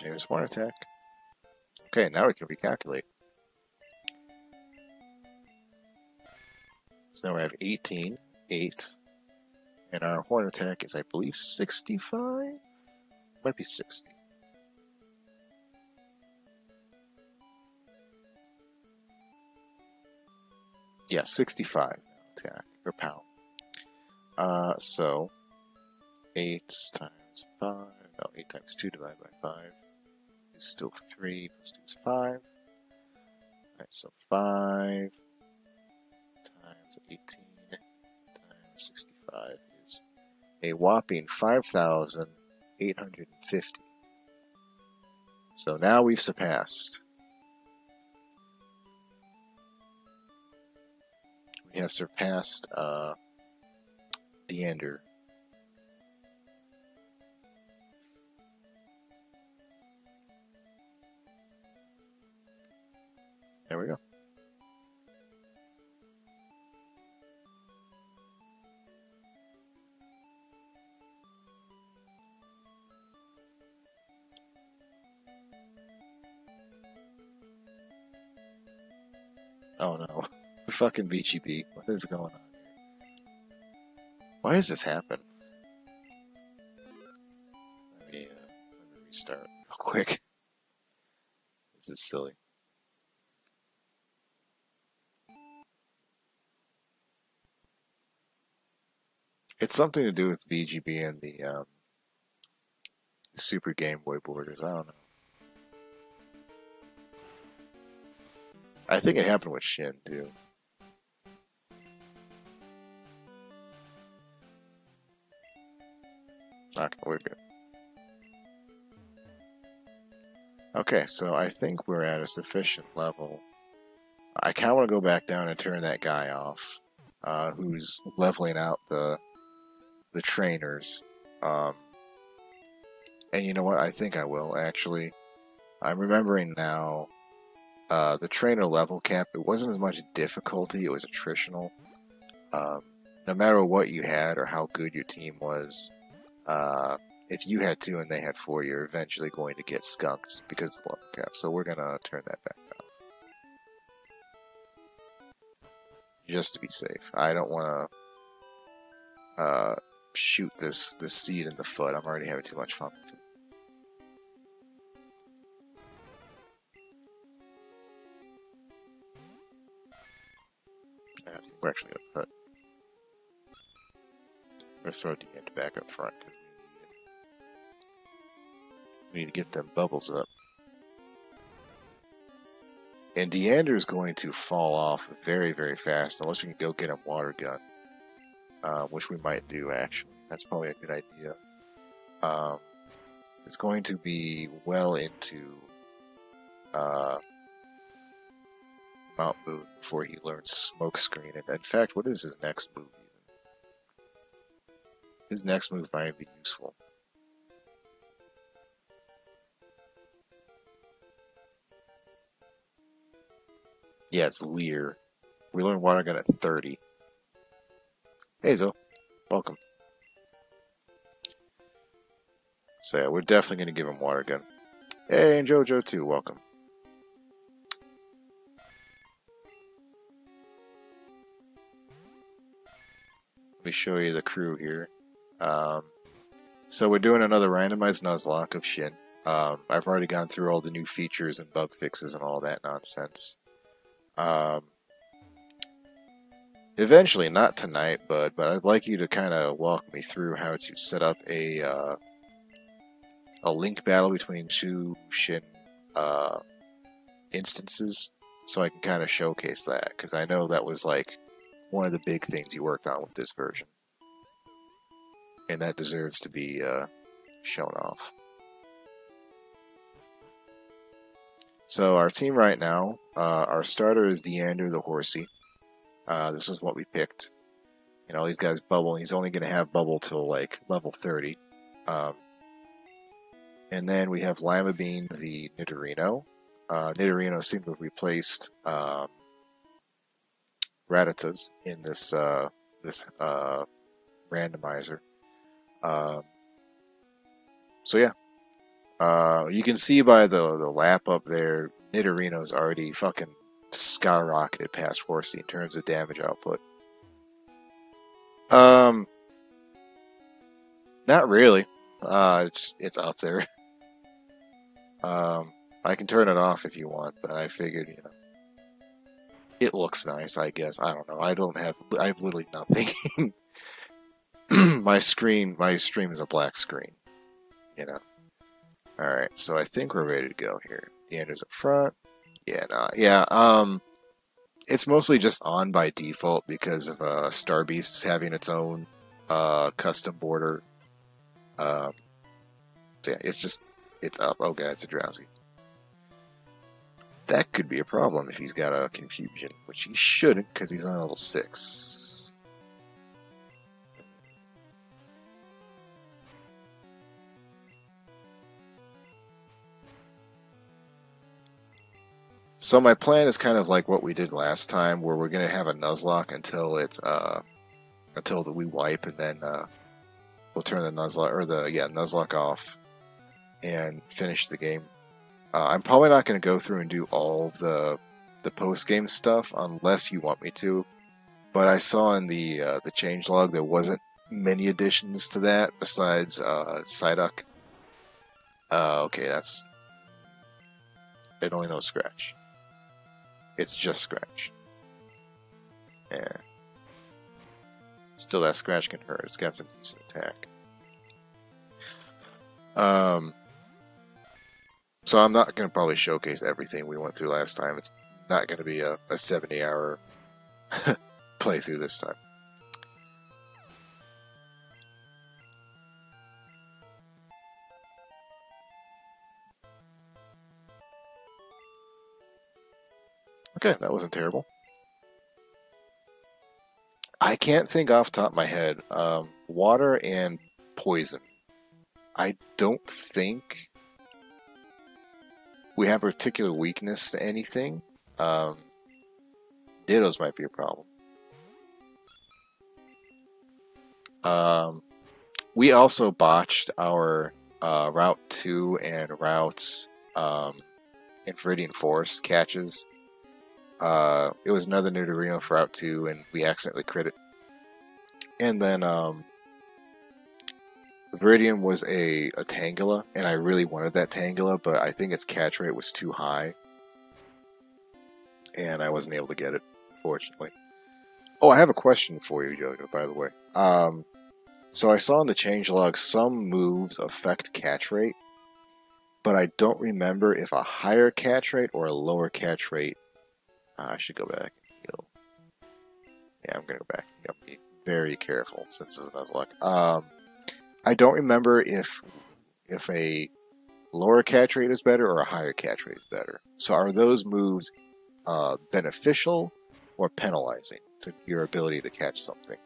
There's one attack. Okay, now we can recalculate. So now we have 18, 8, and our horn attack is, I believe, 65? Might be 60. Yeah, 65 attack, or pound. So 8 times 5, no, 8 times 2 divided by 5 is still 3, plus 2 is 5. Alright, so 5 times 18 times 65 is a whopping 5,850. So now we've surpassed. We have surpassed Deander. There we go. Oh no. Fucking VGB. What is going on here? Why does this happen? Let me restart real quick. This is silly. It's something to do with BGB and the Super Game Boy borders. I don't know. I think it happened with Shin too. Okay, we're good. Okay, so I think we're at a sufficient level. I kind of want to go back down and turn that guy off, who's leveling out the trainers. And you know what? I think I will, actually. I'm remembering now, the trainer level cap, it wasn't as much difficulty, it was attritional. No matter what you had or how good your team was, if you had 2 and they had 4, you're eventually going to get skunked because of the level cap. So we're going to turn that back down. Just to be safe. I don't want to shoot this seed in the foot. I'm already having too much fun with it. I think we're actually going to put... Let's throw DN back up front. We need to get them bubbles up. And Deander is going to fall off very, very fast unless we can go get him water gun. Which we might do, actually. That's probably a good idea. It's going to be well into Mount Moon before he learns Smoke Screen. And in fact, what is his next move even? His next move might be useful. Yeah, it's Leer. We learn Water Gun at 30. Hey, Zo. Welcome. So yeah, we're definitely going to give him Water Gun. Hey, and Jojo too. Welcome. Let me show you the crew here. So we're doing another randomized Nuzlocke of Shin. I've already gone through all the new features and bug fixes and all that nonsense. Eventually, not tonight, but I'd like you to kind of walk me through how to set up a link battle between 2 Shin instances, so I can kind of showcase that, because I know that was like one of the big things you worked on with this version, and that deserves to be shown off. So our team right now, our starter is Deander the Horsey. This is what we picked. You know, these guys bubble. He's only going to have bubble till like level 30. And then we have Lima Bean the Nidorino. Nidorino seemed to have replaced Rattatas in this randomizer. So yeah, You can see by the lap up there, Nidorino's already fucking skyrocketed past Horsey in terms of damage output. Not really. It's up there. I can turn it off if you want, but I figured, you know, it looks nice, I guess. I don't know. I have literally nothing. My stream is a black screen, you know. Alright, so I think we're ready to go here. Deander's up front. Yeah, nah, yeah, it's mostly just on by default because of Star Beasts having its own custom border. So yeah, it's up. Oh god, it's a drowsy. That could be a problem if he's got a confusion, which he shouldn't because he's on level 6. So my plan is kind of like what we did last time, where we're gonna have a Nuzlocke until we wipe, and then we'll turn the Nuzlocke off and finish the game. I'm probably not going to go through and do all of the post-game stuff unless you want me to. But I saw in the changelog there wasn't many additions to that besides Psyduck. Okay, that's... It only knows Scratch. It's just Scratch. Yeah. Still, that Scratch can hurt. It's got some decent attack. So I'm not going to probably showcase everything we went through last time. It's not going to be a 70-hour playthrough this time. Okay, that wasn't terrible. I can't think off the top of my head. Water and poison. I don't think we have a particular weakness to anything. Dittos might be a problem. We also botched our Route 2 and Routes in Viridian Forest catches. It was another Nidorino for Route 2, and we accidentally crit it. And then Viridian was a Tangela, and I really wanted that Tangela, but I think its catch rate was too high. And I wasn't able to get it, fortunately. Oh, I have a question for you, Jojo, by the way. So I saw in the changelog some moves affect catch rate, but I don't remember if a higher catch rate or a lower catch rate. I should go back and heal. Yeah, I'm going to go back and heal. Be very careful, since this is Nuzlocke. I don't remember if a lower catch rate is better or a higher catch rate is better. So are those moves beneficial or penalizing to your ability to catch something?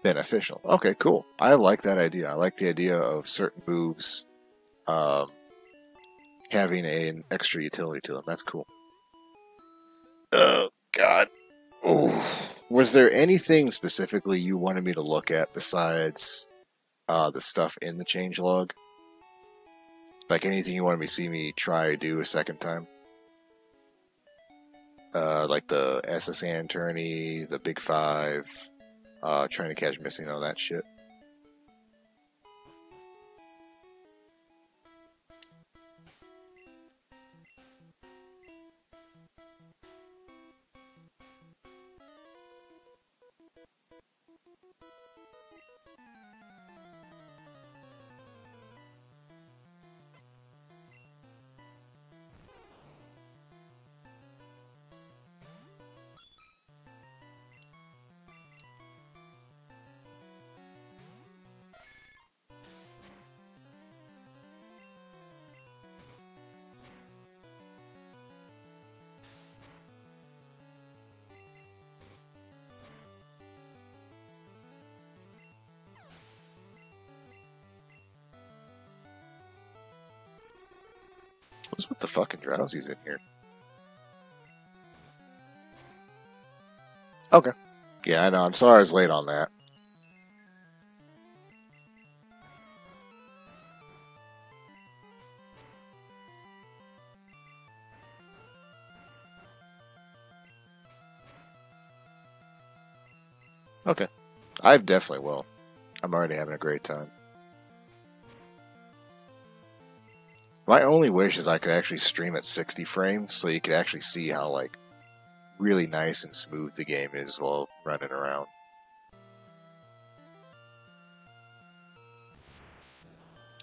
Beneficial. Okay, cool. I like that idea. I like the idea of certain moves having an extra utility to them. That's cool. Oh, God. Ooh. Was there anything specifically you wanted me to look at besides the stuff in the changelog? Like anything you wanted me to see me try or do a second time? Like the SSN tourney, the Big Five, trying to catch missing, all that shit. What's with the fucking drowsies in here? Okay. Yeah, I know. I'm sorry I was late on that. Okay. I definitely will. I'm already having a great time. My only wish is I could actually stream at 60 frames so you could actually see how, like, really nice and smooth the game is while running around.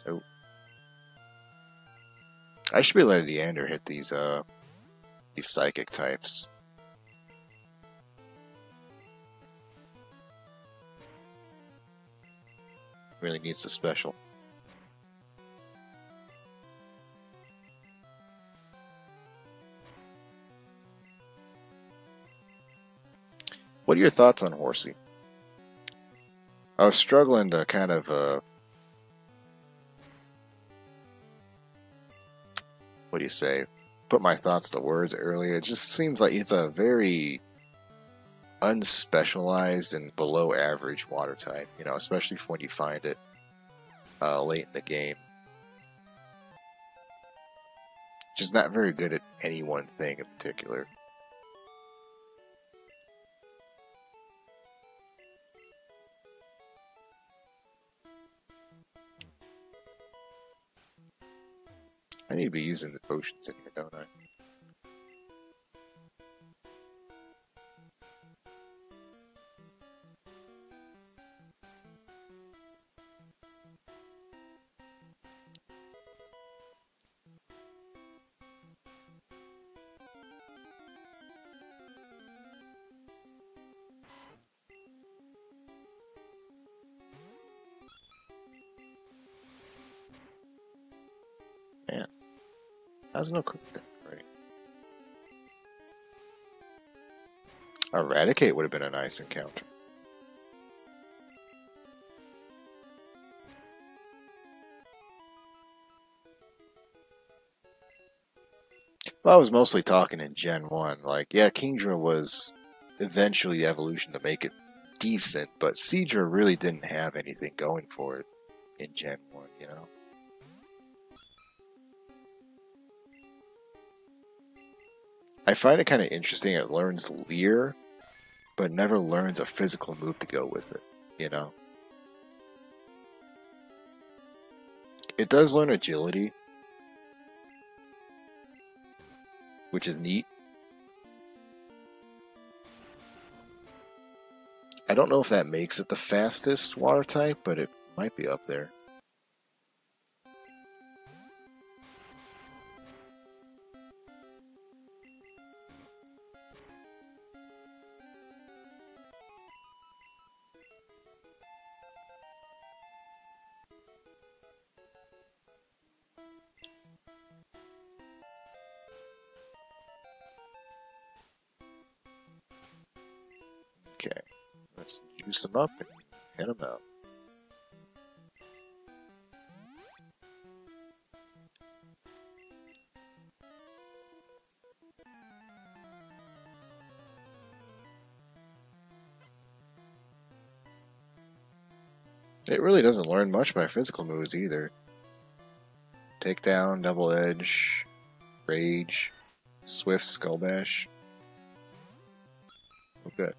Oh. I should be letting Leander hit these psychic types. Really needs the special. What are your thoughts on Horsey? I was struggling to kind of, what do you say, put my thoughts to words earlier. It just seems like it's a very unspecialized and below average water type, you know, especially when you find it late in the game. Just not very good at any one thing in particular. I need to be using the potions in here, don't I? Man, how's no cook that already? Eradicate would have been a nice encounter. Well, I was mostly talking in Gen 1. Like, yeah, Kingdra was eventually the evolution to make it decent, but Seadra really didn't have anything going for it in Gen 1, you know? I find it kind of interesting it learns Leer, but never learns a physical move to go with it, you know? It does learn agility, which is neat. I don't know if that makes it the fastest water type, but it might be up there. Okay, let's juice them up and head them out. It really doesn't learn much by physical moves either. Takedown, double edge, rage, swift skull bash. Oh, good.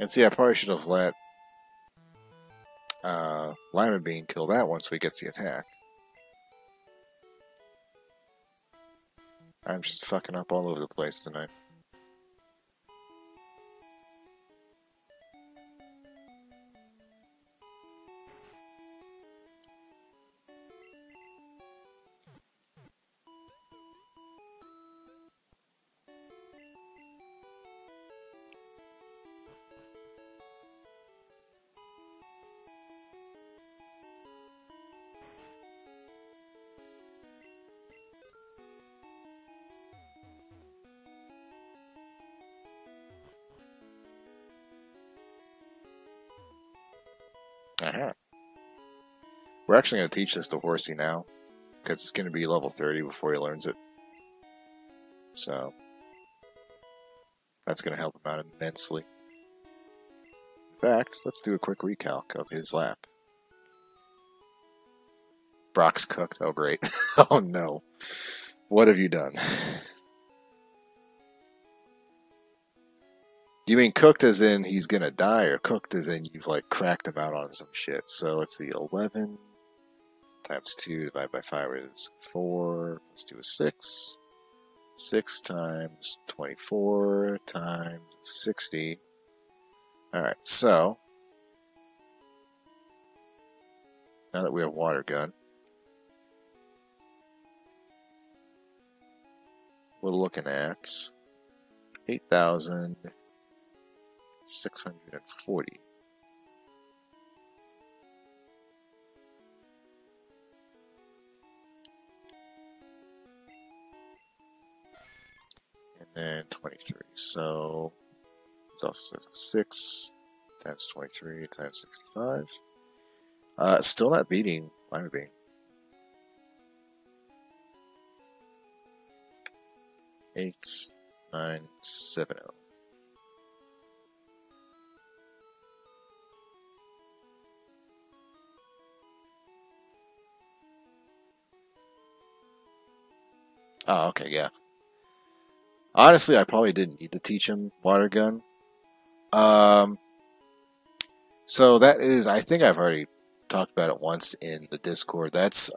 And see, I probably should have let Lima Bean kill that once we gets the attack. I'm just fucking up all over the place tonight. Aha. We're actually going to teach this to Horsey now, because it's going to be level 30 before he learns it. So, that's going to help him out immensely. In fact, let's do a quick recalc of his lap. Brock's cooked. Oh, great. Oh, no. What have you done? Do you mean cooked as in he's going to die, or cooked as in you've, like, cracked him out on some shit? So, let's see. 11 times 2 divided by 5 is 4. Let's do a 6. 6 times 24 times 60. Alright, so now that we have water gun, we're looking at 8,640. And then 23. So it's also 6 times 23 times 65. Still not beating Lima Bean. 8,970. Oh, okay, yeah. Honestly, I probably didn't need to teach him water gun. So that is, I think I've already talked about it once in the Discord. That's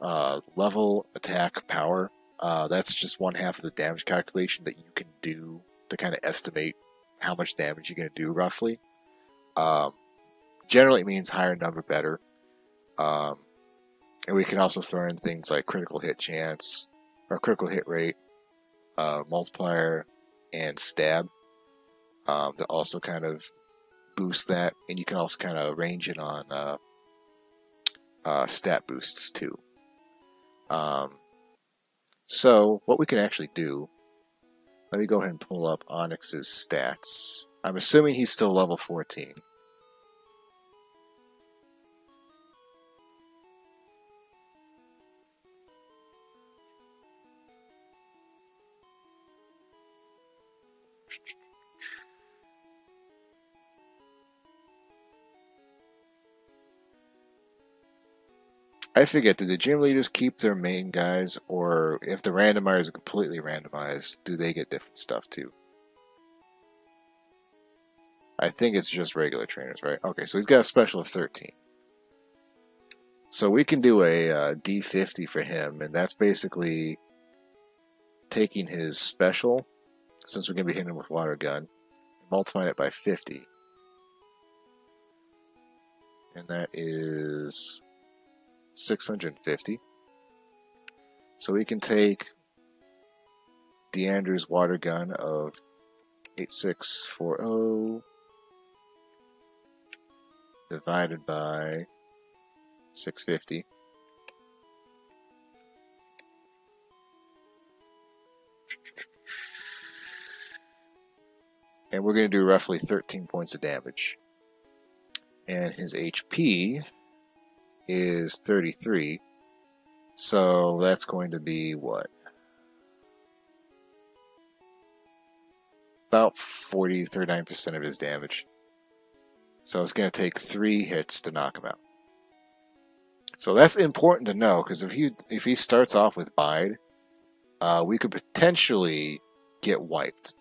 level attack power. That's just 1/2 of the damage calculation that you can do to kind of estimate how much damage you're going to do roughly. Generally, it means higher number better. And we can also throw in things like critical hit chance, or critical hit rate, multiplier, and stab to also kind of boost that. And you can also kind of range it on stat boosts too. So what we can actually do, let me go ahead and pull up Onyx's stats. I'm assuming he's still level 14. I forget, did the gym leaders keep their main guys, or if the randomizers are completely randomized, do they get different stuff too? I think it's just regular trainers, right? Okay, so he's got a special of 13. So we can do a D50 for him, and that's basically taking his special, since we're going to be hitting him with water gun, multiplying it by 50. And that is 650. So we can take Deandre's water gun of 8640 divided by 650. And we're going to do roughly 13 points of damage. And his HP is 33. So that's going to be what? About 39% of his damage. So it's going to take 3 hits to knock him out. So that's important to know, because if he starts off with Bide, we could potentially get wiped.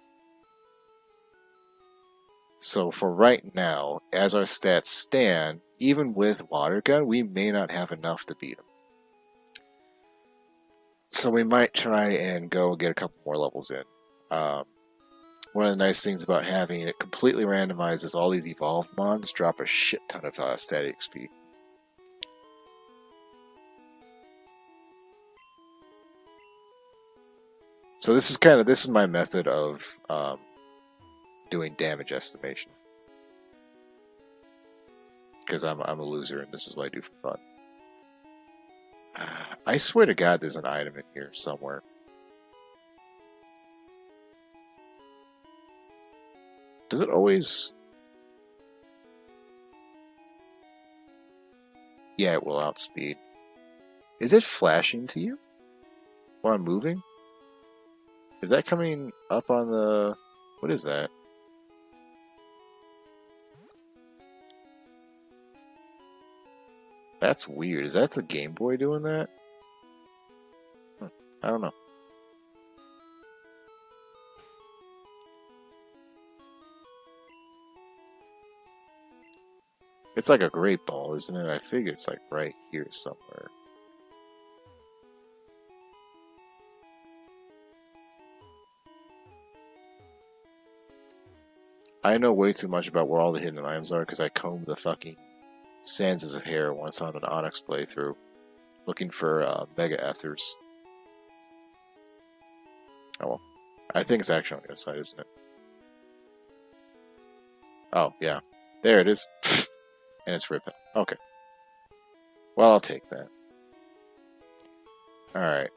So for right now, as our stats stand, even with water gun, we may not have enough to beat him. So we might try and go get a couple more levels in. One of the nice things about having it completely randomized is all these evolved mons drop a shit ton of stat XP. So this is my method of doing damage estimation, because I'm a loser and this is what I do for fun. I swear to God, there's an item in here somewhere. Does it always? Yeah, it will outspeed. Is it flashing to you while I'm moving? Is that coming up on the... What is that? That's weird. Is that the Game Boy doing that? I don't know. It's like a great ball, isn't it? I figure it's like right here somewhere. I know way too much about where all the hidden items are because I combed the fucking Sans' hair once on an Onyx playthrough, looking for Mega Ethers. Oh well. I think it's actually on the other side, isn't it? Oh, yeah. There it is. And it's Rip. Okay. Well, I'll take that. Alright.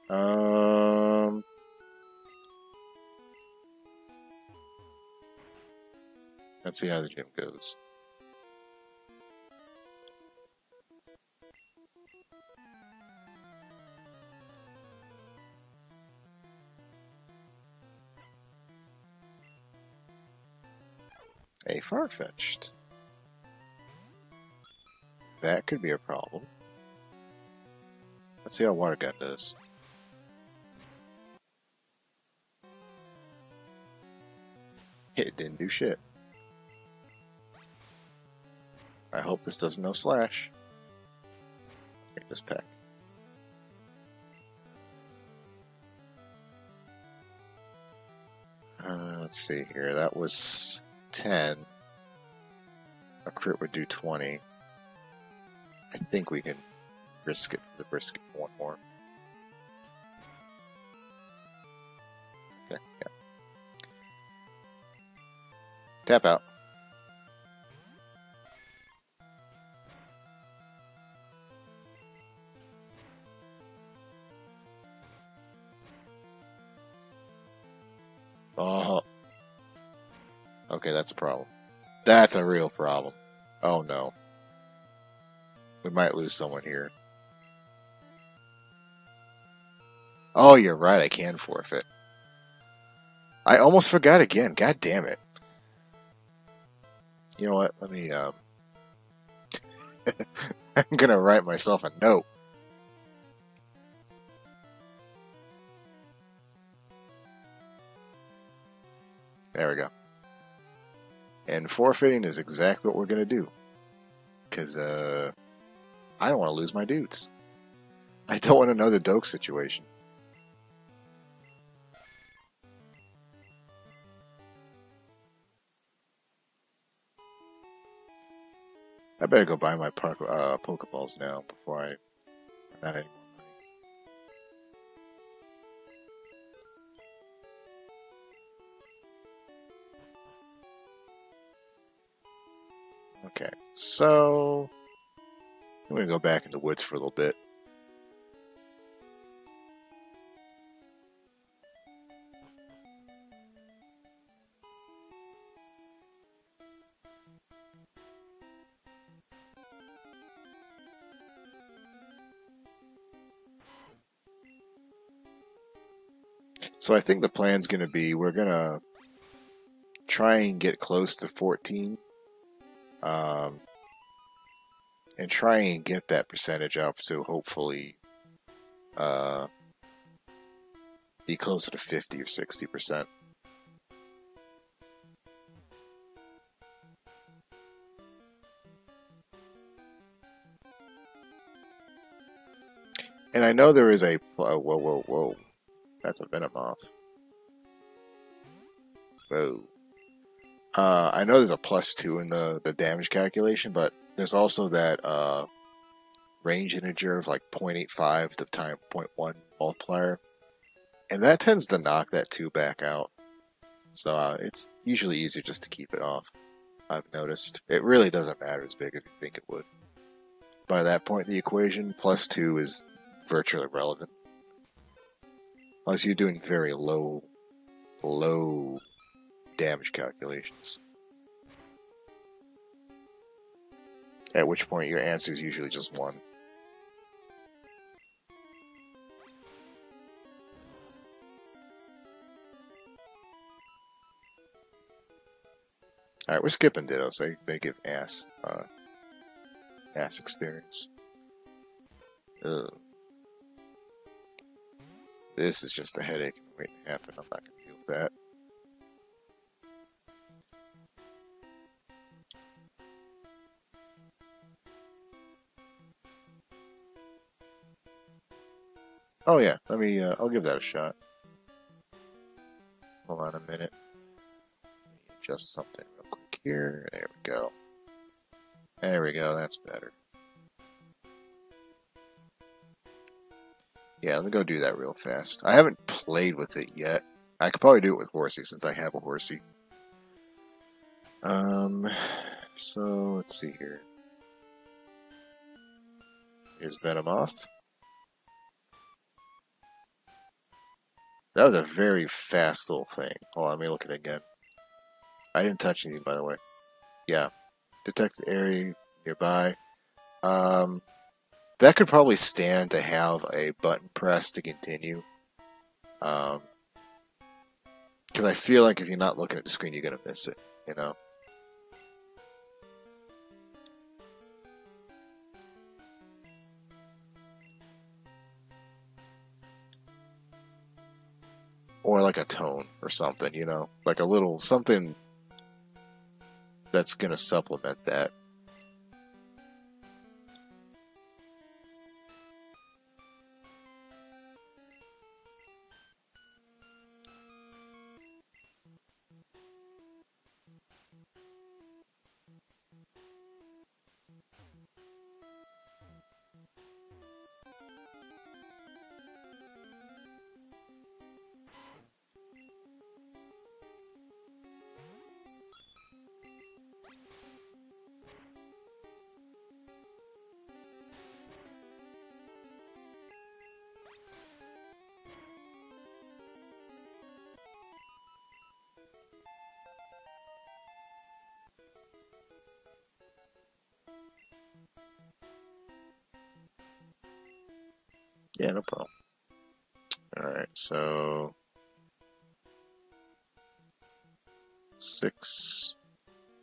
Let's see how the gym goes. A Farfetch'd. That could be a problem. Let's see how Water Gun does. It didn't do shit. I hope this doesn't know Slash. Take this pack. Let's see here. That was 10. A crit would do 20. I think we can risk it for the brisket for one more. Okay, yeah. Tap out. Oh. Okay, that's a problem. That's a real problem. Oh no. We might lose someone here. Oh, you're right, I can forfeit. I almost forgot again, god damn it. You know what, let me, I'm gonna write myself a note. There we go. And forfeiting is exactly what we're gonna do. Because, I don't want to lose my dudes. I don't want to know the Doke situation. I better go buy my Pokeballs now before I run out of any more money. Okay, so I'm gonna go back in the woods for a little bit. So I think the plan's gonna be we're gonna try and get close to 14. And try and get that percentage up to hopefully be closer to 50 or 60%. And I know there is a whoa. That's a Venomoth. Whoa. I know there's a +2 in the damage calculation, but there's also that range integer of like 0.85 to time 0.1 multiplier. And that tends to knock that 2 back out. So it's usually easier just to keep it off, I've noticed. It really doesn't matter as big as you think it would. By that point in the equation, +2 is virtually irrelevant. Unless you're doing very low damage calculations. At which point your answer is usually just one. Alright, we're skipping Dittos. They give ass experience. Ugh. This is just a headache waiting to happen. I'm not going to deal with that. Oh yeah, let me, I'll give that a shot. Hold on a minute. Let me adjust something real quick here. There we go. There we go, that's better. Yeah, let me go do that real fast. I haven't played with it yet. I could probably do it with Horsey since I have a Horsey. So let's see here. Here's Venomoth. That was a very fast little thing. Hold on, let me look at it again. I didn't touch anything, by the way. Yeah. Detect the area nearby. That could probably stand to have a button press to continue. Because I feel like if you're not looking at the screen, you're going to miss it, you know? Or like a tone or something, you know? Like a little something that's going to supplement that. Yeah, no problem. Alright, so 6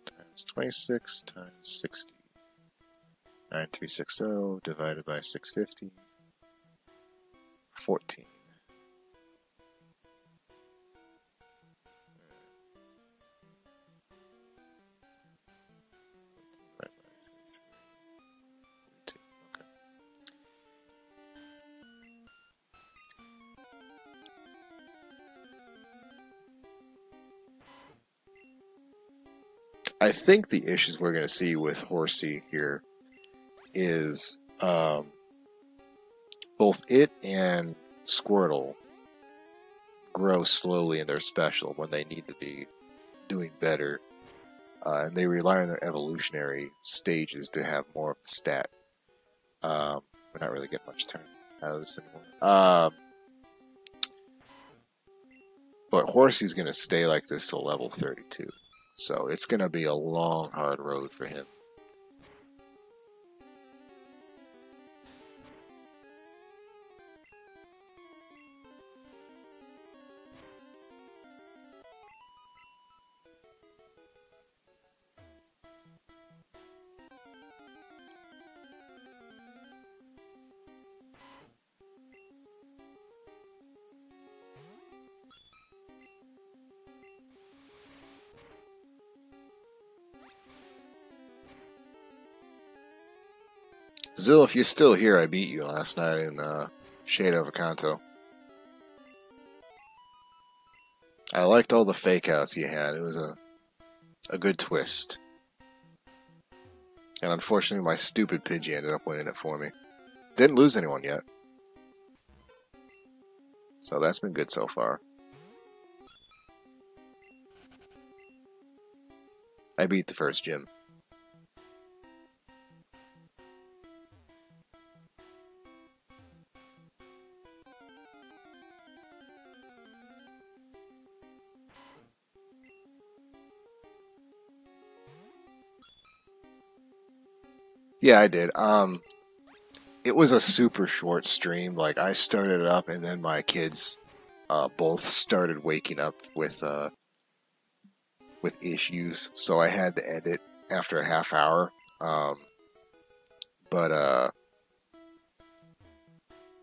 times 26 times 60. 9360 divided by 650. 14. I think the issues we're going to see with Horsey here is both it and Squirtle grow slowly in their special when they need to be doing better, and they rely on their evolutionary stages to have more of the stat. We're not really getting much turn out of this anymore. But Horsey's going to stay like this till level 32. So it's going to be a long, hard road for him. Zill, if you're still here, I beat you last night in Shade Over Kanto. I liked all the fake outs you had. It was a good twist. And unfortunately, my stupid Pidgey ended up winning it for me. Didn't lose anyone yet. So that's been good so far. I beat the first gym. Yeah, I did. It was a super short stream. Like, I started it up, and then my kids both started waking up with issues, so I had to end it after a half hour. Um, but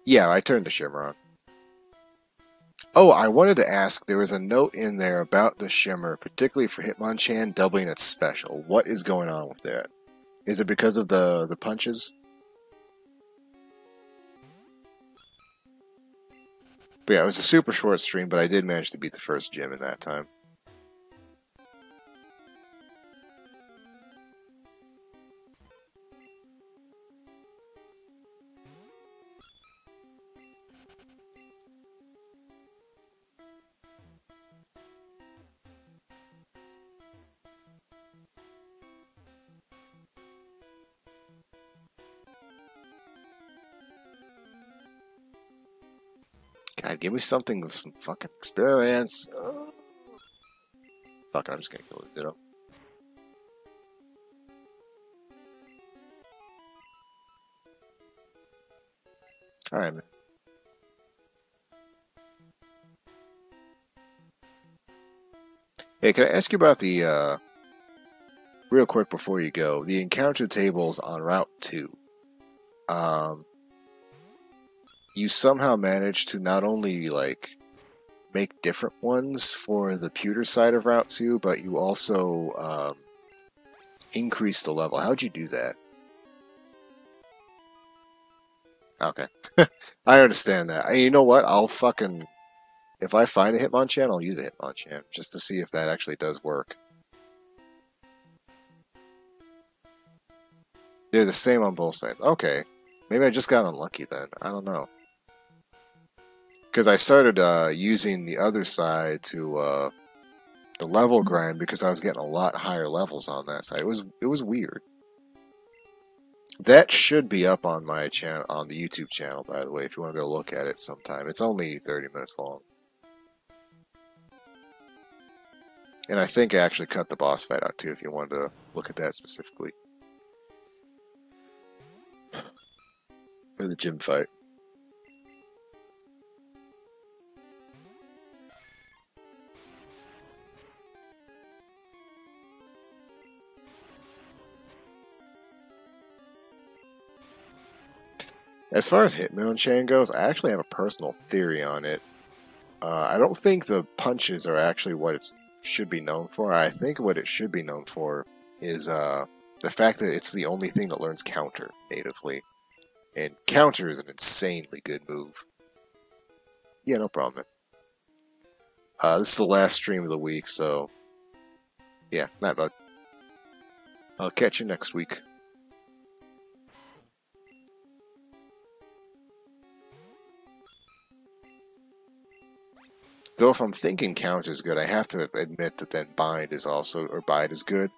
yeah, I turned the shimmer on. Oh, I wanted to ask, there was a note in there about the shimmer, particularly for Hitmonchan doubling its special. What is going on with that? Is it because of the punches? But yeah, it was a super short stream, but I did manage to beat the first gym in that time. God, give me something with some fucking experience. Fuck it, I'm just gonna kill the Ditto. Alright, man. Hey, can I ask you about the, real quick before you go, the encounter tables on Route 2. You somehow managed to not only, like, make different ones for the pewter side of Route 2, but you also, increase the level. How'd you do that? Okay. I understand that. You know what? I'll fucking... If I find a Hitmonchan, I'll use a Hitmonchan, just to see if that actually does work. They're the same on both sides. Okay. Maybe I just got unlucky then. I don't know. Because I started using the other side to the level grind because I was getting a lot higher levels on that side. It was weird. That should be up on my channel, on the YouTube channel, by the way, if you want to go look at it sometime. It's only 30 minutes long. And I think I actually cut the boss fight out too, if you wanted to look at that specifically. Or the gym fight. As far as Hitmonchan goes, I actually have a personal theory on it. I don't think the punches are actually what it should be known for. I think what it should be known for is the fact that it's the only thing that learns counter natively. And counter is an insanely good move. Yeah, no problem, man. This is the last stream of the week, so... Yeah, night, bud. I'll catch you next week. Though if I'm thinking count is good, I have to admit that then bind is also, or bide is good.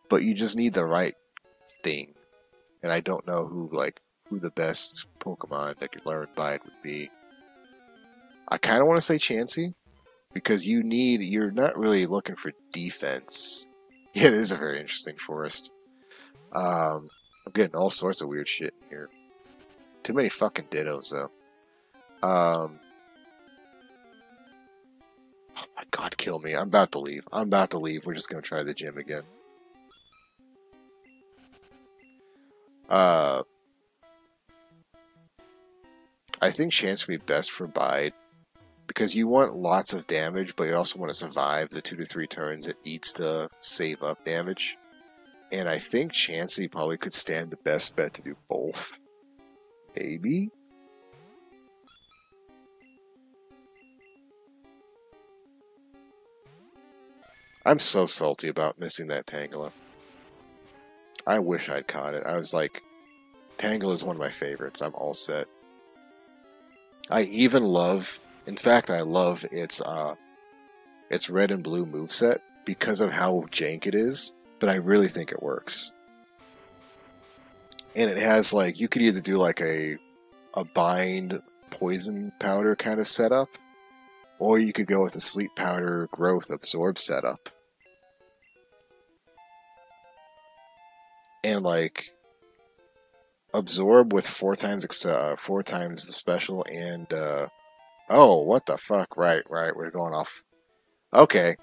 But you just need the right thing. And I don't know who the best Pokemon that could learn bide would be. I kind of want to say Chansey, because you're not really looking for defense. Yeah, it is a very interesting forest. I'm getting all sorts of weird shit in here. Too many fucking Dittos, though. Oh my god, kill me. I'm about to leave. I'm about to leave. We're just gonna try the gym again. I think Chance would be best for Bide, because you want lots of damage, but you also want to survive the 2 to 3 turns it needs to save up damage. And I think Chansey probably could stand the best bet to do both. Maybe? I'm so salty about missing that Tangela. I wish I'd caught it. I was like, Tangela is one of my favorites. I'm all set. I even love, in fact, I love its red and blue moveset because of how jank it is, but I really think it works. And it has, like, you could either do like a bind poison powder kind of setup, or you could go with a sleep powder growth absorb setup. And like, Absorb with four times the special, and oh, what the fuck? Right, we're going off. Okay,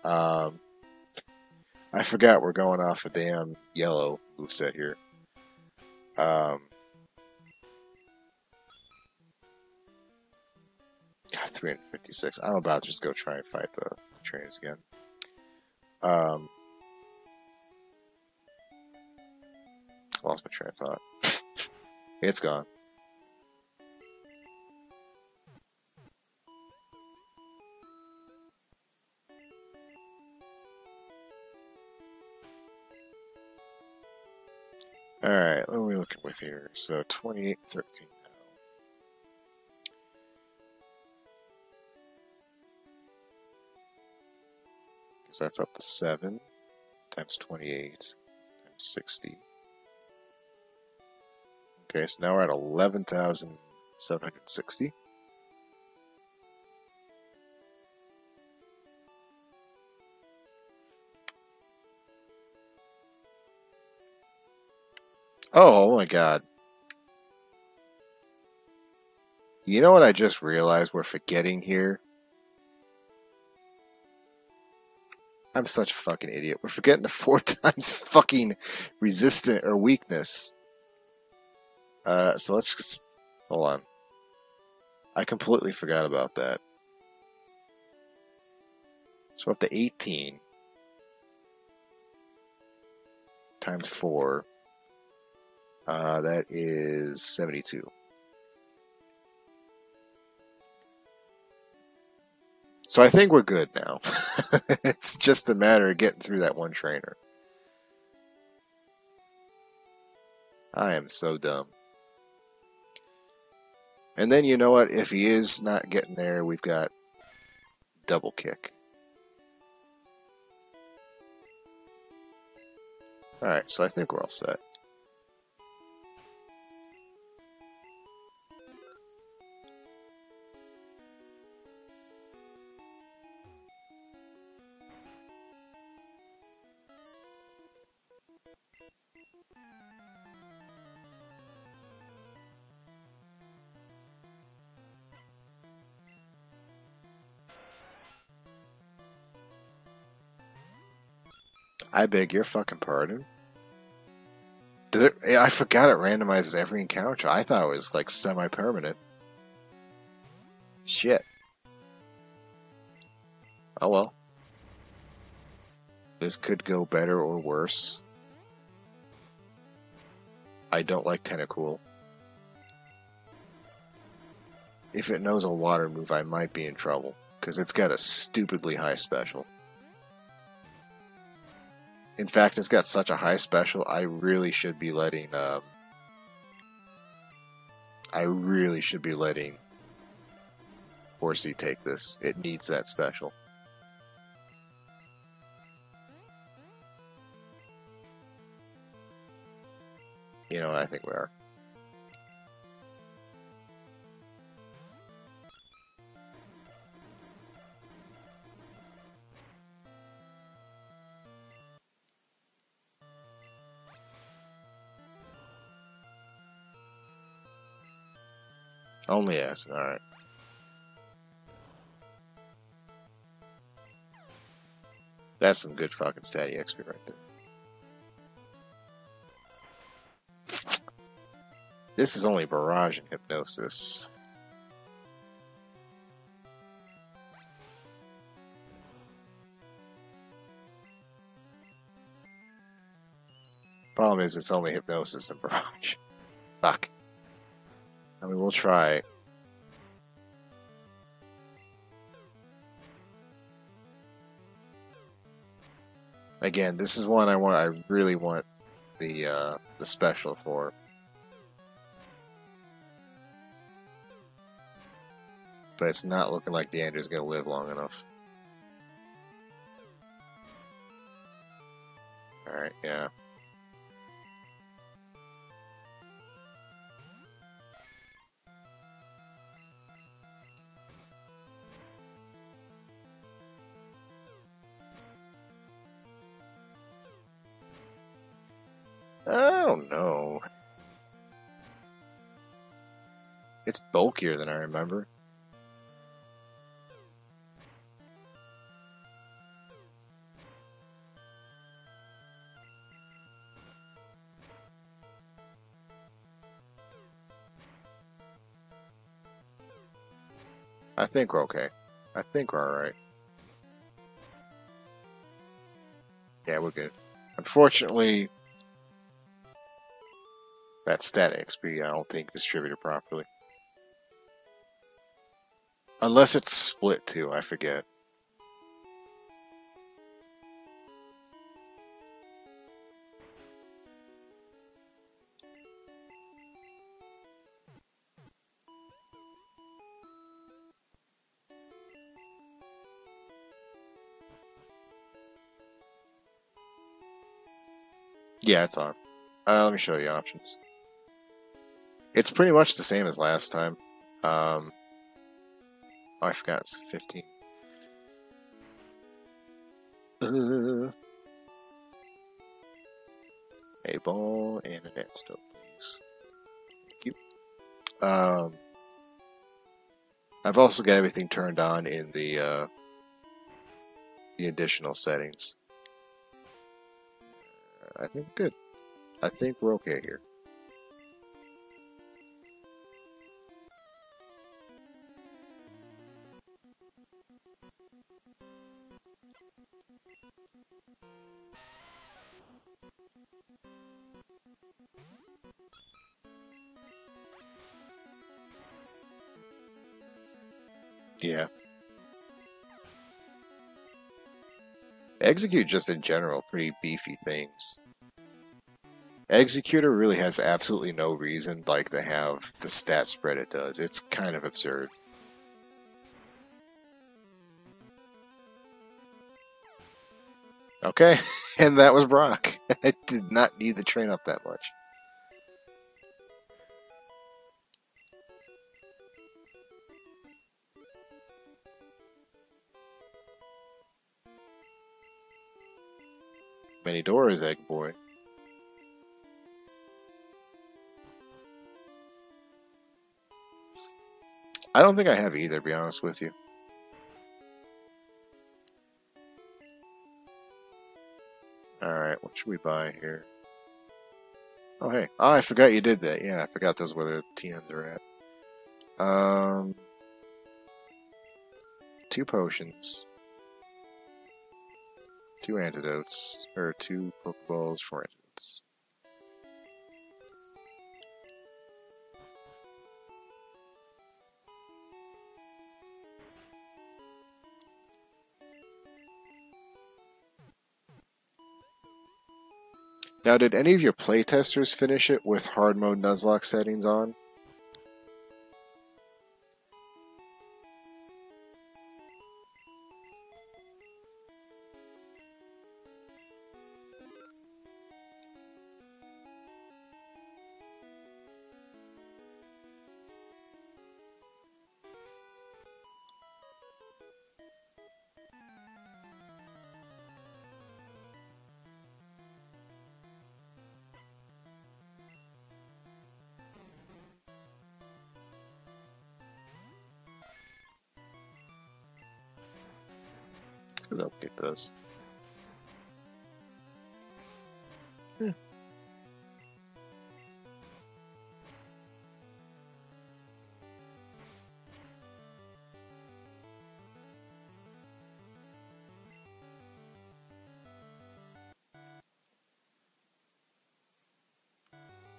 um, I forgot we're going off a damn yellow moveset here. Um, God, 356. I'm about to just go try and fight the trainers again. Lost my train of thought. It's gone. Alright, what are we looking with here? So 28-13 now. Because that's up to 7 times 28 times 60. Okay, so now we're at 11,760. Oh my god. You know what I just realized we're forgetting here? I'm such a fucking idiot. We're forgetting the 4 times fucking resistant or weakness. So let's just... Hold on. I completely forgot about that. So up to 18 times 4. That is 72. So I think we're good now. It's just a matter of getting through that one trainer. I am so dumb. And then you know what? If he is not getting there, we've got double kick. Alright, so I think we're all set. I beg your fucking pardon. I forgot it randomizes every encounter. I thought it was like semi-permanent. Shit. Oh well. This could go better or worse. I don't like Tentacool. If it knows a water move, I might be in trouble. Because it's got a stupidly high special. In fact, it's got such a high special, I really should be letting, Horsey take this. It needs that special. You know, I think we are. Only acid, alright. That's some good fucking statty XP right there. This is only Barrage and Hypnosis. Problem is, it's only Hypnosis and Barrage. Fuck. I mean, we'll try. Again, this is one I really want the special for. But it's not looking like the Andrew's gonna live long enough. Alright, yeah. I don't know. It's bulkier than I remember. I think we're okay. I think we're alright. Yeah, we're good. Unfortunately, that stat XP I don't think distributed properly. Unless it's split too, I forget. Yeah, it's on. Let me show you the options. It's pretty much the same as last time. Oh, I forgot it's 15. A ball and an antidote, please. Thank you. I've also got everything turned on in the additional settings. I think we're good. I think we're okay here. Yeah. Execute just in general, pretty beefy things. Executor really has absolutely no reason like to have the stat spread it does. It's kind of absurd. Okay, and that was Brock. I did not need to train up that much. Many doors, Egg Boy. I don't think I have either, to be honest with you. Alright, what should we buy here? Oh, hey. Oh, I forgot you did that. Yeah, I forgot those where the TNs are at. 2 potions. 2 antidotes. Or 2 Pokeballs for antidotes. Now, did any of your playtesters finish it with hard mode Nuzlocke settings on? Let's update this.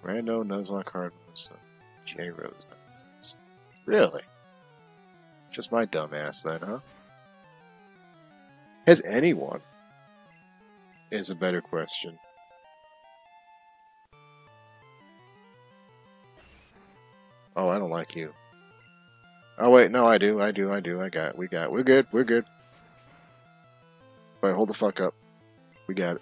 Rando Nuzlocke hard mode. J Rose nonsense. Really? Just my dumbass then, huh? Has anyone? Is a better question. Oh, I don't like you. Oh wait, no, I do. We're good. Wait, hold the fuck up. We got it.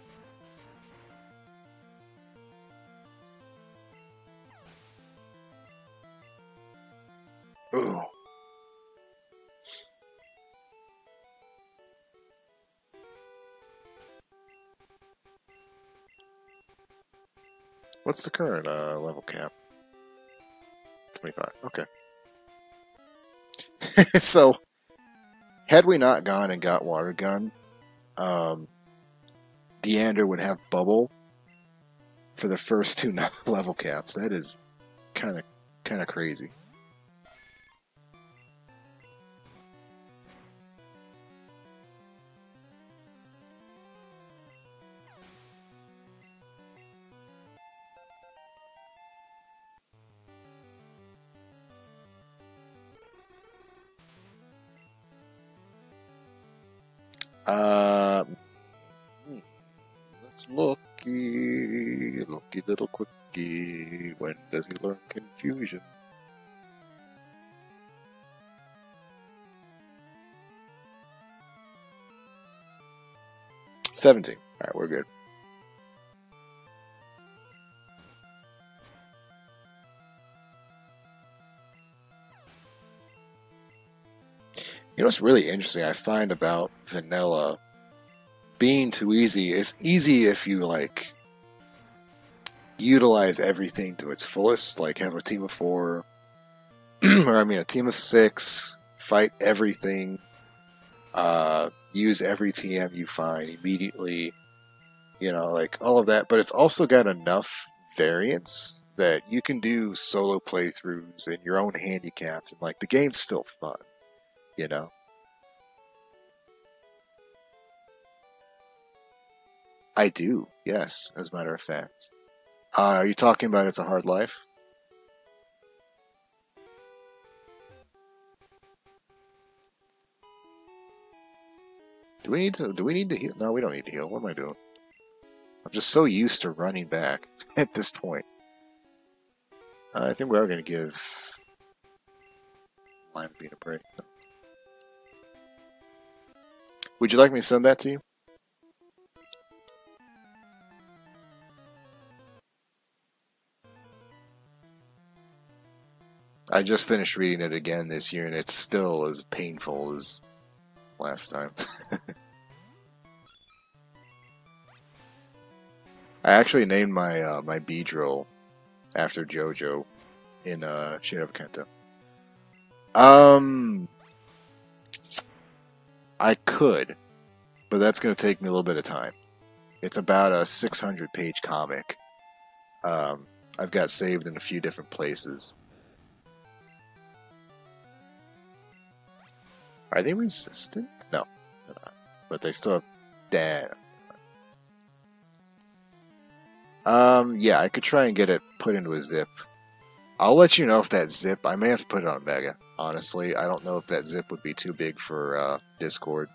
Ooh. What's the current level cap? 25. Okay. So, had we not gone and got Water Gun, Deander would have Bubble for the first two level caps. That is kind of crazy. That's Lucky little quickie. When does he learn confusion? $17. Alright, we're good. You know what's really interesting I find about vanilla being too easy is easy if you like utilize everything to its fullest, like have a team of 4 or I mean a team of 6, fight everything, use every TM you find immediately, you know, like all of that, but it's also got enough variance that you can do solo playthroughs and your own handicaps, and like the game's still fun, you know. I do, yes, as a matter of fact. Are you talking about It's a Hard Life? Do we need to heal? No, we don't need to heal. What am I doing? I'm just so used to running back at this point. I think we are going to give Line of Being a break. Would you like me to send that to you? I just finished reading it again this year, and it's still as painful as last time. I actually named my my Beedrill after JoJo in Shin Pokemon. I could, but that's going to take me a little bit of time. It's about a 600-page comic. I've got saved in a few different places. Are they resistant? No, they're not. But they still have... Damn. Yeah, I could try and get it put into a zip. I'll let you know if that zip... I may have to put it on a Mega. Honestly, I don't know if that zip would be too big for Discord.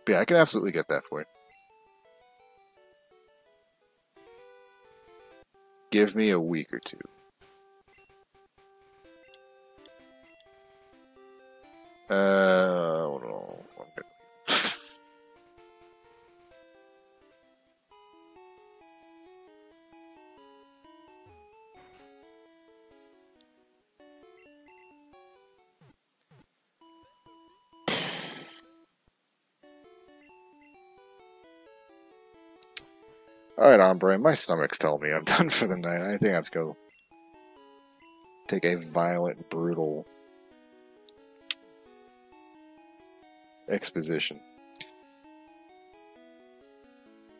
But yeah, I can absolutely get that for you. Give me a week or two. Oh no. Alright, Ombre, my stomach's telling me I'm done for the night. I think I have to go take a violent, brutal exposition.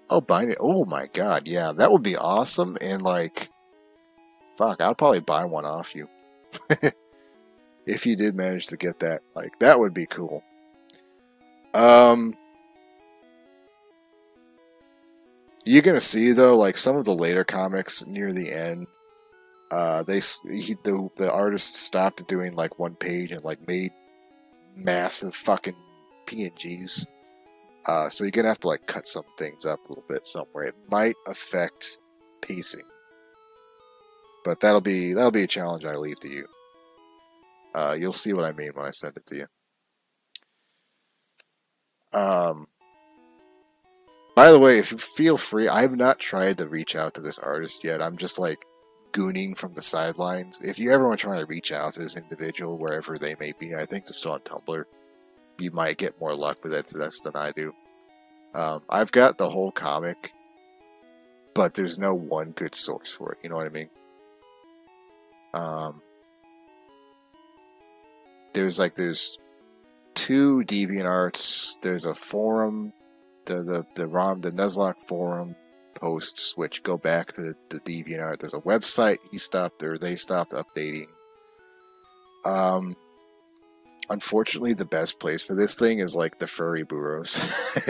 Oh, bind it. Oh my god, yeah, that would be awesome, and like, fuck, I'll probably buy one off you. If you did manage to get that, like, that would be cool. You're gonna see though, like some of the later comics near the end, the artist stopped doing like one page and like made massive fucking PNGs. So you're gonna have to like cut some things up a little bit somewhere. It might affect pacing, but that'll be a challenge I leave to you. You'll see what I mean when I send it to you. By the way, if you feel free, I have not tried to reach out to this artist yet. I'm just like gooning from the sidelines. If you ever want to try to reach out to this individual, wherever they may be, I think they're still on Tumblr. You might get more luck with it than I do. I've got the whole comic, but there's no one good source for it. You know what I mean? there's two DeviantArts. There's a forum, the Nuzlocke forum posts, which go back to the DeviantArt. There's a website they stopped updating. Unfortunately, the best place for this thing is like the furry burrows.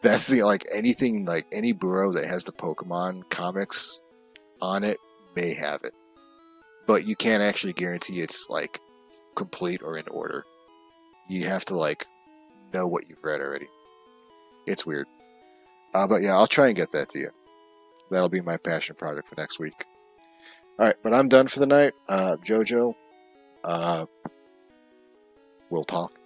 That's anything, like any burrow that has the Pokemon comics on it may have it, but you can't actually guarantee it's like complete or in order. You have to like know what you've read already. It's weird, but yeah, I'll try and get that to you. That'll be my passion project for next week. All right, but I'm done for the night. Jojo, we'll talk.